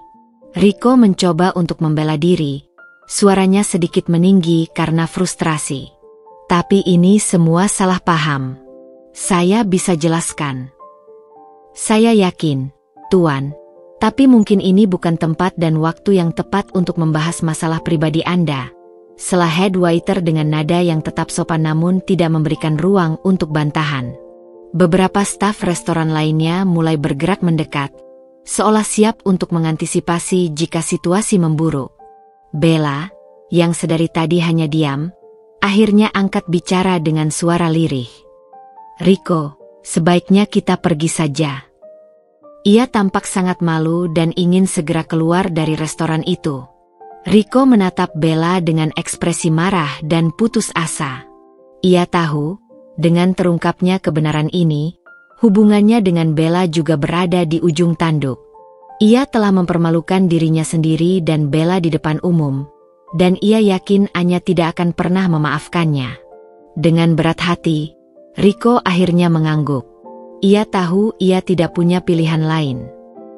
Rico mencoba untuk membela diri. Suaranya sedikit meninggi karena frustrasi. "Tapi ini semua salah paham. Saya bisa jelaskan." "Saya yakin, Tuan, tapi mungkin ini bukan tempat dan waktu yang tepat untuk membahas masalah pribadi Anda," sela head waiter dengan nada yang tetap sopan namun tidak memberikan ruang untuk bantahan. Beberapa staf restoran lainnya mulai bergerak mendekat, seolah siap untuk mengantisipasi jika situasi memburuk. Bella, yang sedari tadi hanya diam, akhirnya angkat bicara dengan suara lirih. "Rico, sebaiknya kita pergi saja." Ia tampak sangat malu dan ingin segera keluar dari restoran itu. Rico menatap Bella dengan ekspresi marah dan putus asa. Ia tahu, dengan terungkapnya kebenaran ini, hubungannya dengan Bella juga berada di ujung tanduk. Ia telah mempermalukan dirinya sendiri dan Bella di depan umum, dan ia yakin Anya tidak akan pernah memaafkannya. Dengan berat hati, Rico akhirnya mengangguk. Ia tahu ia tidak punya pilihan lain.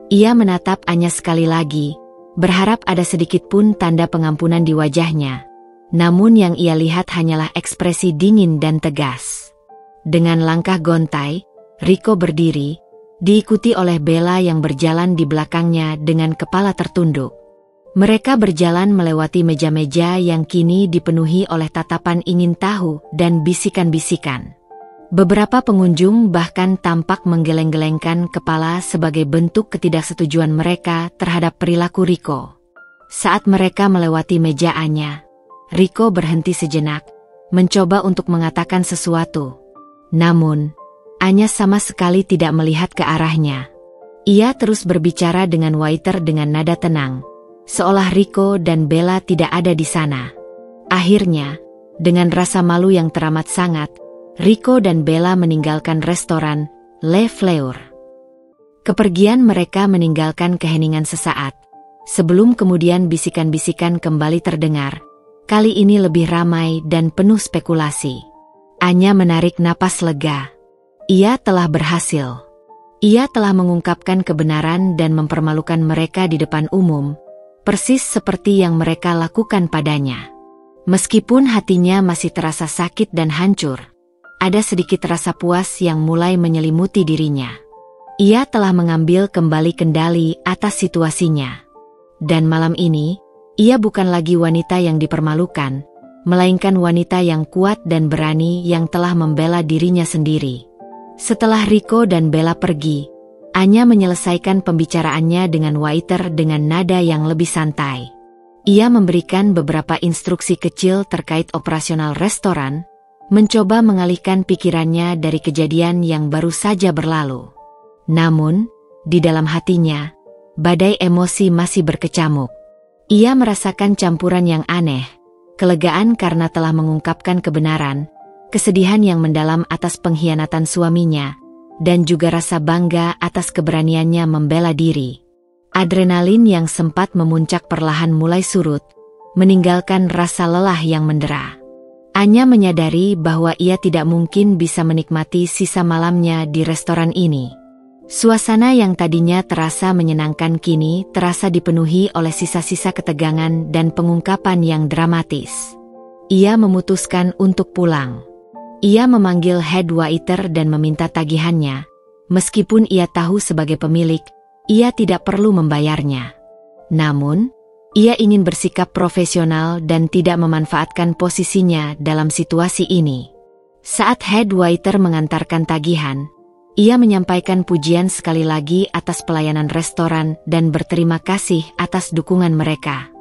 Ia menatap Anya sekali lagi, berharap ada sedikit pun tanda pengampunan di wajahnya. Namun yang ia lihat hanyalah ekspresi dingin dan tegas. Dengan langkah gontai, Rico berdiri, diikuti oleh Bella yang berjalan di belakangnya dengan kepala tertunduk. Mereka berjalan melewati meja-meja yang kini dipenuhi oleh tatapan ingin tahu dan bisikan-bisikan. Beberapa pengunjung bahkan tampak menggeleng-gelengkan kepala sebagai bentuk ketidaksetujuan mereka terhadap perilaku Rico. Saat mereka melewati meja Anya, Rico berhenti sejenak, mencoba untuk mengatakan sesuatu. Namun, Anya sama sekali tidak melihat ke arahnya. Ia terus berbicara dengan waiter dengan nada tenang, seolah Rico dan Bella tidak ada di sana. Akhirnya, dengan rasa malu yang teramat sangat, Rico dan Bella meninggalkan restoran Le Fleur. Kepergian mereka meninggalkan keheningan sesaat, sebelum kemudian bisikan-bisikan kembali terdengar, kali ini lebih ramai dan penuh spekulasi. Anya menarik napas lega. Ia telah berhasil. Ia telah mengungkapkan kebenaran dan mempermalukan mereka di depan umum, persis seperti yang mereka lakukan padanya. Meskipun hatinya masih terasa sakit dan hancur, ada sedikit rasa puas yang mulai menyelimuti dirinya. Ia telah mengambil kembali kendali atas situasinya. Dan malam ini, Ia bukan lagi wanita yang dipermalukan, melainkan wanita yang kuat dan berani yang telah membela dirinya sendiri. Setelah Riko dan Bella pergi, Anya menyelesaikan pembicaraannya dengan waiter dengan nada yang lebih santai. Ia memberikan beberapa instruksi kecil terkait operasional restoran, mencoba mengalihkan pikirannya dari kejadian yang baru saja berlalu. Namun, di dalam hatinya, badai emosi masih berkecamuk. Ia merasakan campuran yang aneh, kelegaan karena telah mengungkapkan kebenaran, kesedihan yang mendalam atas pengkhianatan suaminya, dan juga rasa bangga atas keberaniannya membela diri. Adrenalin yang sempat memuncak perlahan mulai surut, meninggalkan rasa lelah yang mendera. Anya menyadari bahwa ia tidak mungkin bisa menikmati sisa malamnya di restoran ini. Suasana yang tadinya terasa menyenangkan kini terasa dipenuhi oleh sisa-sisa ketegangan dan pengungkapan yang dramatis. Ia memutuskan untuk pulang. Ia memanggil head waiter dan meminta tagihannya. Meskipun ia tahu sebagai pemilik, ia tidak perlu membayarnya. Namun, ia ingin bersikap profesional dan tidak memanfaatkan posisinya dalam situasi ini. Saat head waiter mengantarkan tagihan, ia menyampaikan pujian sekali lagi atas pelayanan restoran dan berterima kasih atas dukungan mereka.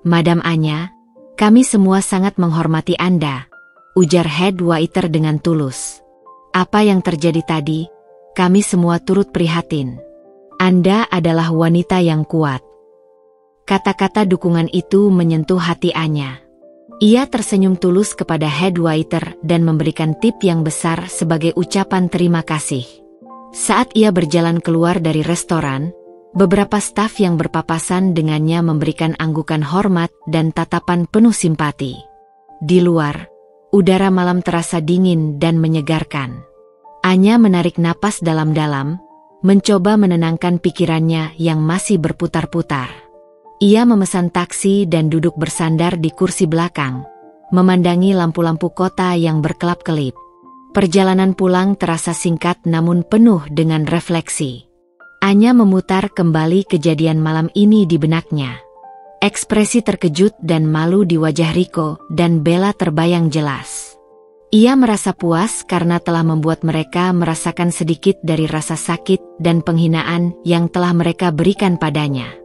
"Madam Anya, kami semua sangat menghormati Anda," ujar head waiter dengan tulus. "Apa yang terjadi tadi, kami semua turut prihatin. Anda adalah wanita yang kuat." Kata-kata dukungan itu menyentuh hati Anya. Ia tersenyum tulus kepada head waiter dan memberikan tip yang besar sebagai ucapan terima kasih. Saat ia berjalan keluar dari restoran, beberapa staf yang berpapasan dengannya memberikan anggukan hormat dan tatapan penuh simpati. Di luar, udara malam terasa dingin dan menyegarkan. Anya menarik napas dalam-dalam, mencoba menenangkan pikirannya yang masih berputar-putar. Ia memesan taksi dan duduk bersandar di kursi belakang, memandangi lampu-lampu kota yang berkelap-kelip. Perjalanan pulang terasa singkat namun penuh dengan refleksi. Anya memutar kembali kejadian malam ini di benaknya. Ekspresi terkejut dan malu di wajah Riko dan Bella terbayang jelas. Ia merasa puas karena telah membuat mereka merasakan sedikit dari rasa sakit dan penghinaan yang telah mereka berikan padanya.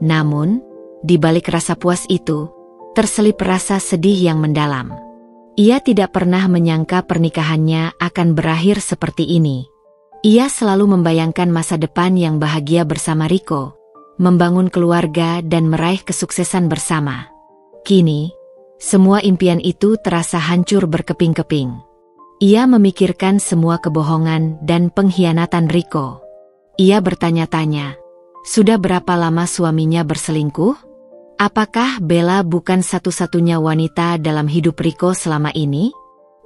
Namun, di balik rasa puas itu, terselip rasa sedih yang mendalam. Ia tidak pernah menyangka pernikahannya akan berakhir seperti ini. Ia selalu membayangkan masa depan yang bahagia bersama Riko, membangun keluarga dan meraih kesuksesan bersama. Kini, semua impian itu terasa hancur berkeping-keping. Ia memikirkan semua kebohongan dan pengkhianatan Riko. Ia bertanya-tanya, sudah berapa lama suaminya berselingkuh? Apakah Bella bukan satu-satunya wanita dalam hidup Riko selama ini?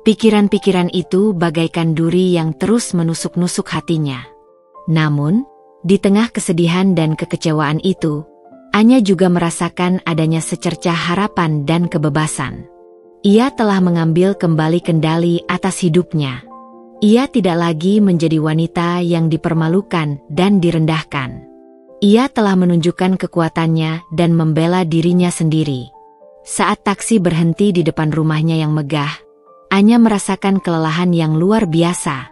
Pikiran-pikiran itu bagaikan duri yang terus menusuk-nusuk hatinya. Namun, di tengah kesedihan dan kekecewaan itu, Anya juga merasakan adanya secercah harapan dan kebebasan. Ia telah mengambil kembali kendali atas hidupnya. Ia tidak lagi menjadi wanita yang dipermalukan dan direndahkan. Ia telah menunjukkan kekuatannya dan membela dirinya sendiri. Saat taksi berhenti di depan rumahnya yang megah, Anya merasakan kelelahan yang luar biasa.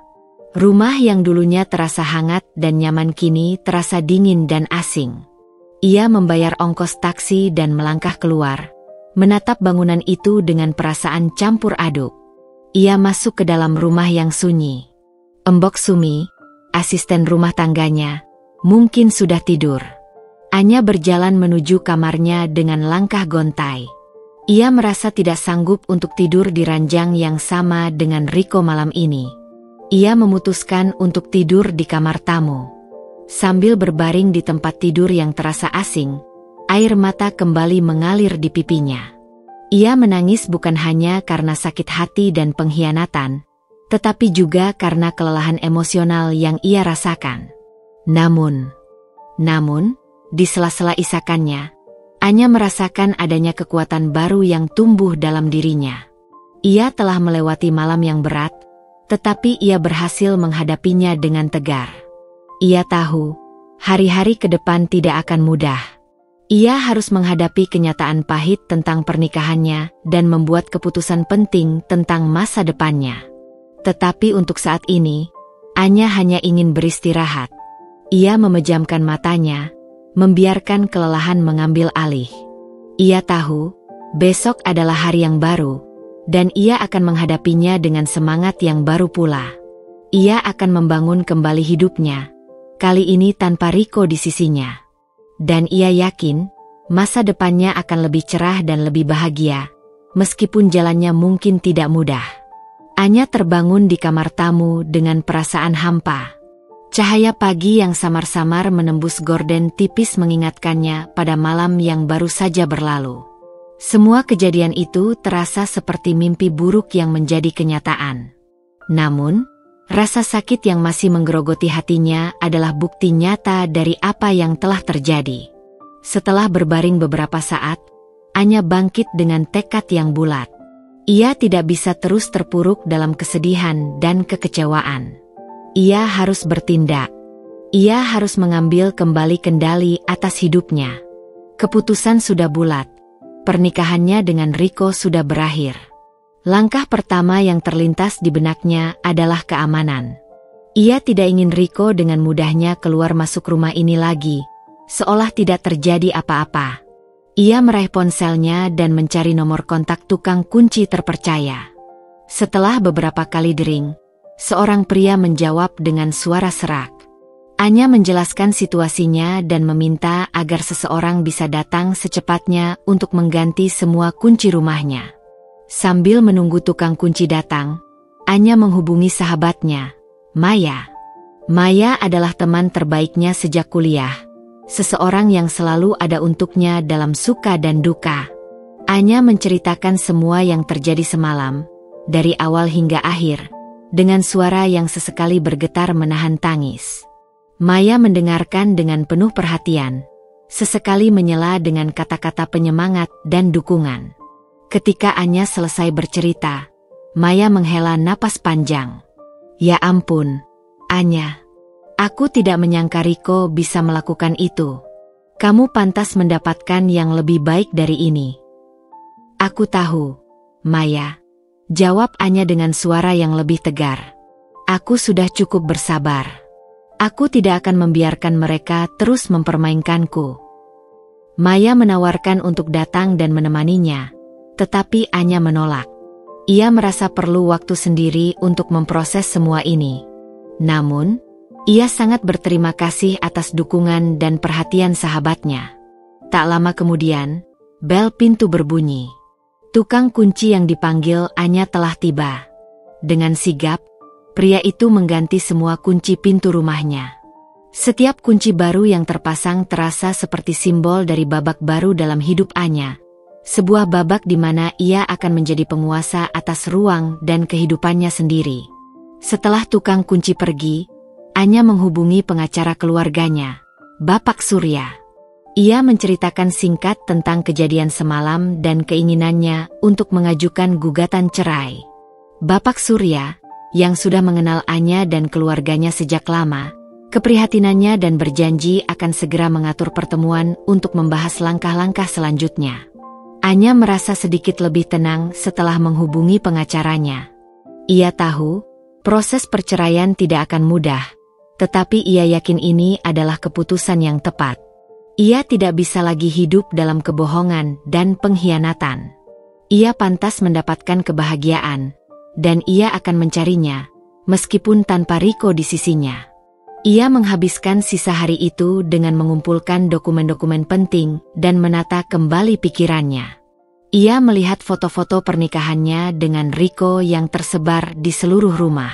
Rumah yang dulunya terasa hangat dan nyaman kini terasa dingin dan asing. Ia membayar ongkos taksi dan melangkah keluar, menatap bangunan itu dengan perasaan campur aduk. Ia masuk ke dalam rumah yang sunyi. Embok Sumi, asisten rumah tangganya, mungkin sudah tidur. Anya berjalan menuju kamarnya dengan langkah gontai. Ia merasa tidak sanggup untuk tidur di ranjang yang sama dengan Riko malam ini. Ia memutuskan untuk tidur di kamar tamu. Sambil berbaring di tempat tidur yang terasa asing, air mata kembali mengalir di pipinya. Ia menangis bukan hanya karena sakit hati dan pengkhianatan, tetapi juga karena kelelahan emosional yang ia rasakan. Namun, di sela-sela isakannya, Anya merasakan adanya kekuatan baru yang tumbuh dalam dirinya. Ia telah melewati malam yang berat, tetapi ia berhasil menghadapinya dengan tegar. Ia tahu, hari-hari ke depan tidak akan mudah. Ia harus menghadapi kenyataan pahit tentang pernikahannya dan membuat keputusan penting tentang masa depannya. Tetapi untuk saat ini, Anya hanya ingin beristirahat. Ia memejamkan matanya, membiarkan kelelahan mengambil alih. Ia tahu, besok adalah hari yang baru, dan ia akan menghadapinya dengan semangat yang baru pula. Ia akan membangun kembali hidupnya, kali ini tanpa Riko di sisinya. Dan ia yakin, masa depannya akan lebih cerah dan lebih bahagia, meskipun jalannya mungkin tidak mudah. Anya terbangun di kamar tamu dengan perasaan hampa. Cahaya pagi yang samar-samar menembus gorden tipis mengingatkannya pada malam yang baru saja berlalu. Semua kejadian itu terasa seperti mimpi buruk yang menjadi kenyataan. Namun, rasa sakit yang masih menggerogoti hatinya adalah bukti nyata dari apa yang telah terjadi. Setelah berbaring beberapa saat, Anya bangkit dengan tekad yang bulat. Ia tidak bisa terus terpuruk dalam kesedihan dan kekecewaan. Ia harus bertindak. Ia harus mengambil kembali kendali atas hidupnya. Keputusan sudah bulat. Pernikahannya dengan Riko sudah berakhir. Langkah pertama yang terlintas di benaknya adalah keamanan. Ia tidak ingin Riko dengan mudahnya keluar masuk rumah ini lagi, seolah tidak terjadi apa-apa. Ia meraih ponselnya dan mencari nomor kontak tukang kunci terpercaya. Setelah beberapa kali dering, seorang pria menjawab dengan suara serak. Anya menjelaskan situasinya dan meminta agar seseorang bisa datang secepatnya untuk mengganti semua kunci rumahnya. Sambil menunggu tukang kunci datang, Anya menghubungi sahabatnya, Maya. Maya adalah teman terbaiknya sejak kuliah, seseorang yang selalu ada untuknya dalam suka dan duka. Anya menceritakan semua yang terjadi semalam, dari awal hingga akhir, dengan suara yang sesekali bergetar menahan tangis. Maya mendengarkan dengan penuh perhatian, sesekali menyela dengan kata-kata penyemangat dan dukungan. Ketika Anya selesai bercerita, Maya menghela napas panjang. Ya ampun, Anya. Aku tidak menyangka Riko bisa melakukan itu. Kamu pantas mendapatkan yang lebih baik dari ini. Aku tahu, Maya. Jawab Anya dengan suara yang lebih tegar. Aku sudah cukup bersabar. Aku tidak akan membiarkan mereka terus mempermainkanku. Maya menawarkan untuk datang dan menemaninya, tetapi Anya menolak. Ia merasa perlu waktu sendiri untuk memproses semua ini. Namun, ia sangat berterima kasih atas dukungan dan perhatian sahabatnya. Tak lama kemudian, bel pintu berbunyi. Tukang kunci yang dipanggil Anya telah tiba. Dengan sigap, pria itu mengganti semua kunci pintu rumahnya. Setiap kunci baru yang terpasang terasa seperti simbol dari babak baru dalam hidup Anya. Sebuah babak di mana ia akan menjadi penguasa atas ruang dan kehidupannya sendiri. Setelah tukang kunci pergi, Anya menghubungi pengacara keluarganya, Bapak Surya. Ia menceritakan singkat tentang kejadian semalam dan keinginannya untuk mengajukan gugatan cerai. Bapak Surya, yang sudah mengenal Anya dan keluarganya sejak lama, keprihatinannya dan berjanji akan segera mengatur pertemuan untuk membahas langkah-langkah selanjutnya. Anya merasa sedikit lebih tenang setelah menghubungi pengacaranya. Ia tahu, proses perceraian tidak akan mudah, tetapi ia yakin ini adalah keputusan yang tepat. Ia tidak bisa lagi hidup dalam kebohongan dan pengkhianatan. Ia pantas mendapatkan kebahagiaan, dan ia akan mencarinya, meskipun tanpa Riko di sisinya. Ia menghabiskan sisa hari itu dengan mengumpulkan dokumen-dokumen penting dan menata kembali pikirannya. Ia melihat foto-foto pernikahannya dengan Riko yang tersebar di seluruh rumah.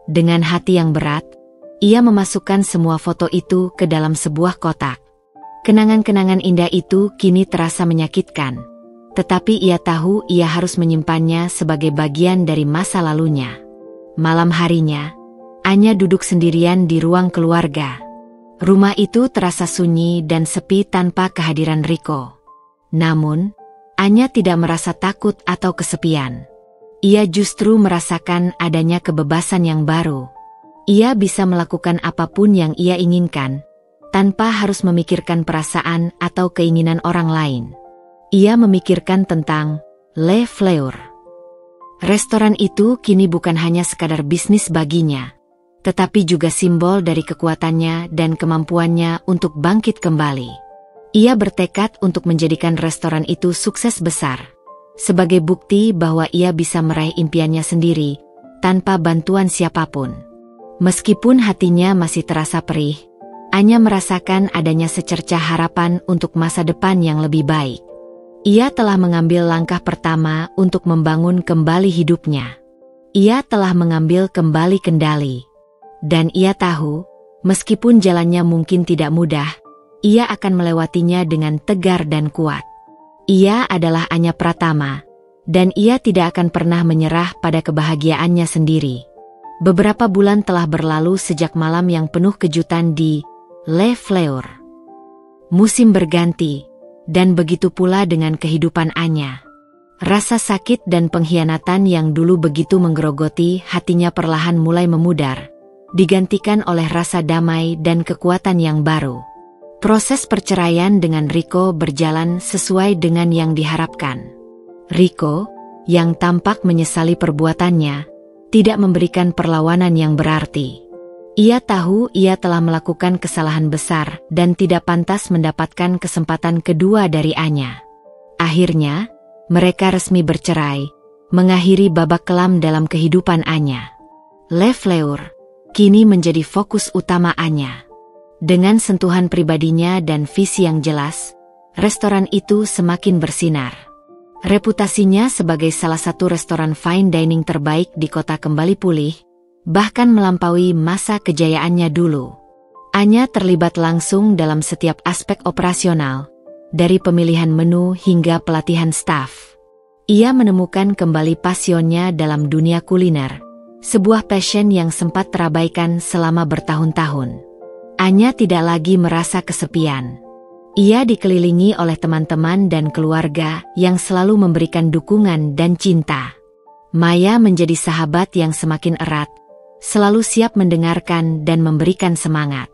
Dengan hati yang berat, ia memasukkan semua foto itu ke dalam sebuah kotak. Kenangan-kenangan indah itu kini terasa menyakitkan, tetapi ia tahu ia harus menyimpannya sebagai bagian dari masa lalunya. Malam harinya, Anya duduk sendirian di ruang keluarga. Rumah itu terasa sunyi dan sepi tanpa kehadiran Riko. Namun, Anya tidak merasa takut atau kesepian. Ia justru merasakan adanya kebebasan yang baru. Ia bisa melakukan apapun yang ia inginkan, tanpa harus memikirkan perasaan atau keinginan orang lain. Ia memikirkan tentang Le Fleur. Restoran itu kini bukan hanya sekadar bisnis baginya, tetapi juga simbol dari kekuatannya dan kemampuannya untuk bangkit kembali. Ia bertekad untuk menjadikan restoran itu sukses besar, sebagai bukti bahwa ia bisa meraih impiannya sendiri, tanpa bantuan siapapun. Meskipun hatinya masih terasa perih, Anya merasakan adanya secercah harapan untuk masa depan yang lebih baik. Ia telah mengambil langkah pertama untuk membangun kembali hidupnya. Ia telah mengambil kembali kendali. Dan ia tahu, meskipun jalannya mungkin tidak mudah, ia akan melewatinya dengan tegar dan kuat. Ia adalah Anya Pratama, dan ia tidak akan pernah menyerah pada kebahagiaannya sendiri. Beberapa bulan telah berlalu sejak malam yang penuh kejutan di Le Fleur. Musim berganti, dan begitu pula dengan kehidupan Anya. Rasa sakit dan pengkhianatan yang dulu begitu menggerogoti hatinya perlahan mulai memudar, digantikan oleh rasa damai dan kekuatan yang baru. Proses perceraian dengan Rico berjalan sesuai dengan yang diharapkan. Rico, yang tampak menyesali perbuatannya, tidak memberikan perlawanan yang berarti. Ia tahu ia telah melakukan kesalahan besar dan tidak pantas mendapatkan kesempatan kedua dari Anya. Akhirnya, mereka resmi bercerai, mengakhiri babak kelam dalam kehidupan Anya. Le Fleur kini menjadi fokus utama Anya. Dengan sentuhan pribadinya dan visi yang jelas, restoran itu semakin bersinar. Reputasinya sebagai salah satu restoran fine dining terbaik di kota kembali pulih, bahkan melampaui masa kejayaannya dulu. Anya terlibat langsung dalam setiap aspek operasional, dari pemilihan menu hingga pelatihan staf. Ia menemukan kembali pasionnya dalam dunia kuliner, sebuah passion yang sempat terabaikan selama bertahun-tahun. Anya tidak lagi merasa kesepian. Ia dikelilingi oleh teman-teman dan keluarga yang selalu memberikan dukungan dan cinta. Maya menjadi sahabat yang semakin erat, selalu siap mendengarkan dan memberikan semangat.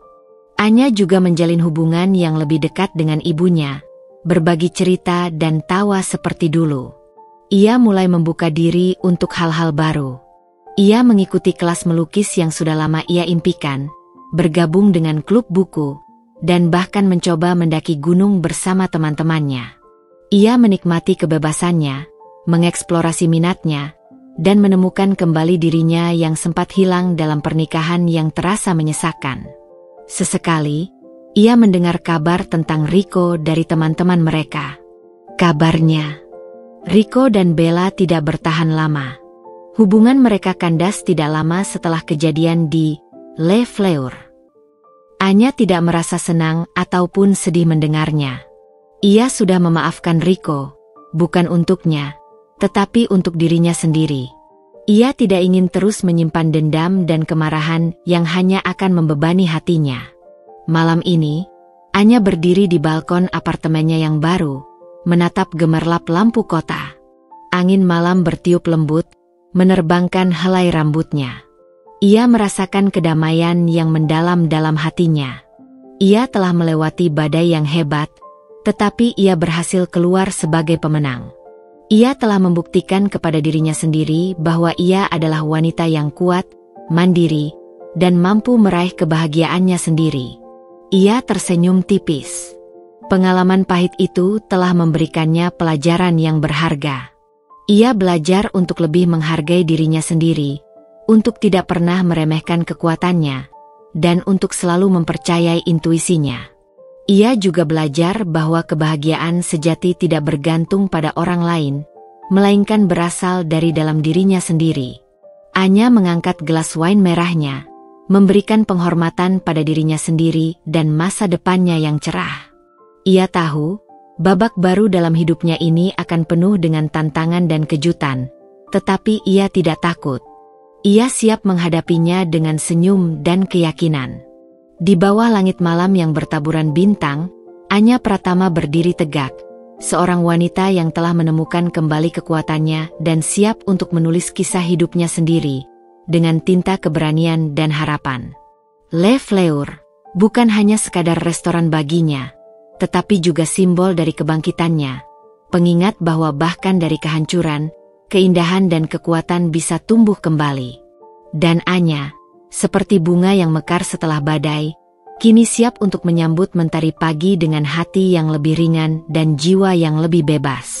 Anya juga menjalin hubungan yang lebih dekat dengan ibunya, berbagi cerita dan tawa seperti dulu. Ia mulai membuka diri untuk hal-hal baru. Ia mengikuti kelas melukis yang sudah lama ia impikan, bergabung dengan klub buku, dan bahkan mencoba mendaki gunung bersama teman-temannya. Ia menikmati kebebasannya, mengeksplorasi minatnya, dan menemukan kembali dirinya yang sempat hilang dalam pernikahan yang terasa menyesakan. Sesekali, ia mendengar kabar tentang Rico dari teman-teman mereka. Kabarnya, Rico dan Bella tidak bertahan lama. Hubungan mereka kandas tidak lama setelah kejadian di Le Fleur. Anya tidak merasa senang ataupun sedih mendengarnya. Ia sudah memaafkan Rico, bukan untuknya, tetapi untuk dirinya sendiri. Ia tidak ingin terus menyimpan dendam dan kemarahan yang hanya akan membebani hatinya. Malam ini, Anya berdiri di balkon apartemennya yang baru, menatap gemerlap lampu kota. Angin malam bertiup lembut, menerbangkan helai rambutnya. Ia merasakan kedamaian yang mendalam dalam hatinya. Ia telah melewati badai yang hebat, tetapi ia berhasil keluar sebagai pemenang. Ia telah membuktikan kepada dirinya sendiri bahwa ia adalah wanita yang kuat, mandiri, dan mampu meraih kebahagiaannya sendiri. Ia tersenyum tipis. Pengalaman pahit itu telah memberikannya pelajaran yang berharga. Ia belajar untuk lebih menghargai dirinya sendiri, untuk tidak pernah meremehkan kekuatannya, dan untuk selalu mempercayai intuisinya. Ia juga belajar bahwa kebahagiaan sejati tidak bergantung pada orang lain, melainkan berasal dari dalam dirinya sendiri. Anya mengangkat gelas wine merahnya, memberikan penghormatan pada dirinya sendiri dan masa depannya yang cerah. Ia tahu, babak baru dalam hidupnya ini akan penuh dengan tantangan dan kejutan, tetapi ia tidak takut. Ia siap menghadapinya dengan senyum dan keyakinan. Di bawah langit malam yang bertaburan bintang, Anya Pratama berdiri tegak, seorang wanita yang telah menemukan kembali kekuatannya dan siap untuk menulis kisah hidupnya sendiri, dengan tinta keberanian dan harapan. Le Fleur, Bukan hanya sekadar restoran baginya, tetapi juga simbol dari kebangkitannya. Pengingat bahwa bahkan dari kehancuran, keindahan dan kekuatan bisa tumbuh kembali. Dan Anya, seperti bunga yang mekar setelah badai, kini siap untuk menyambut mentari pagi dengan hati yang lebih ringan dan jiwa yang lebih bebas.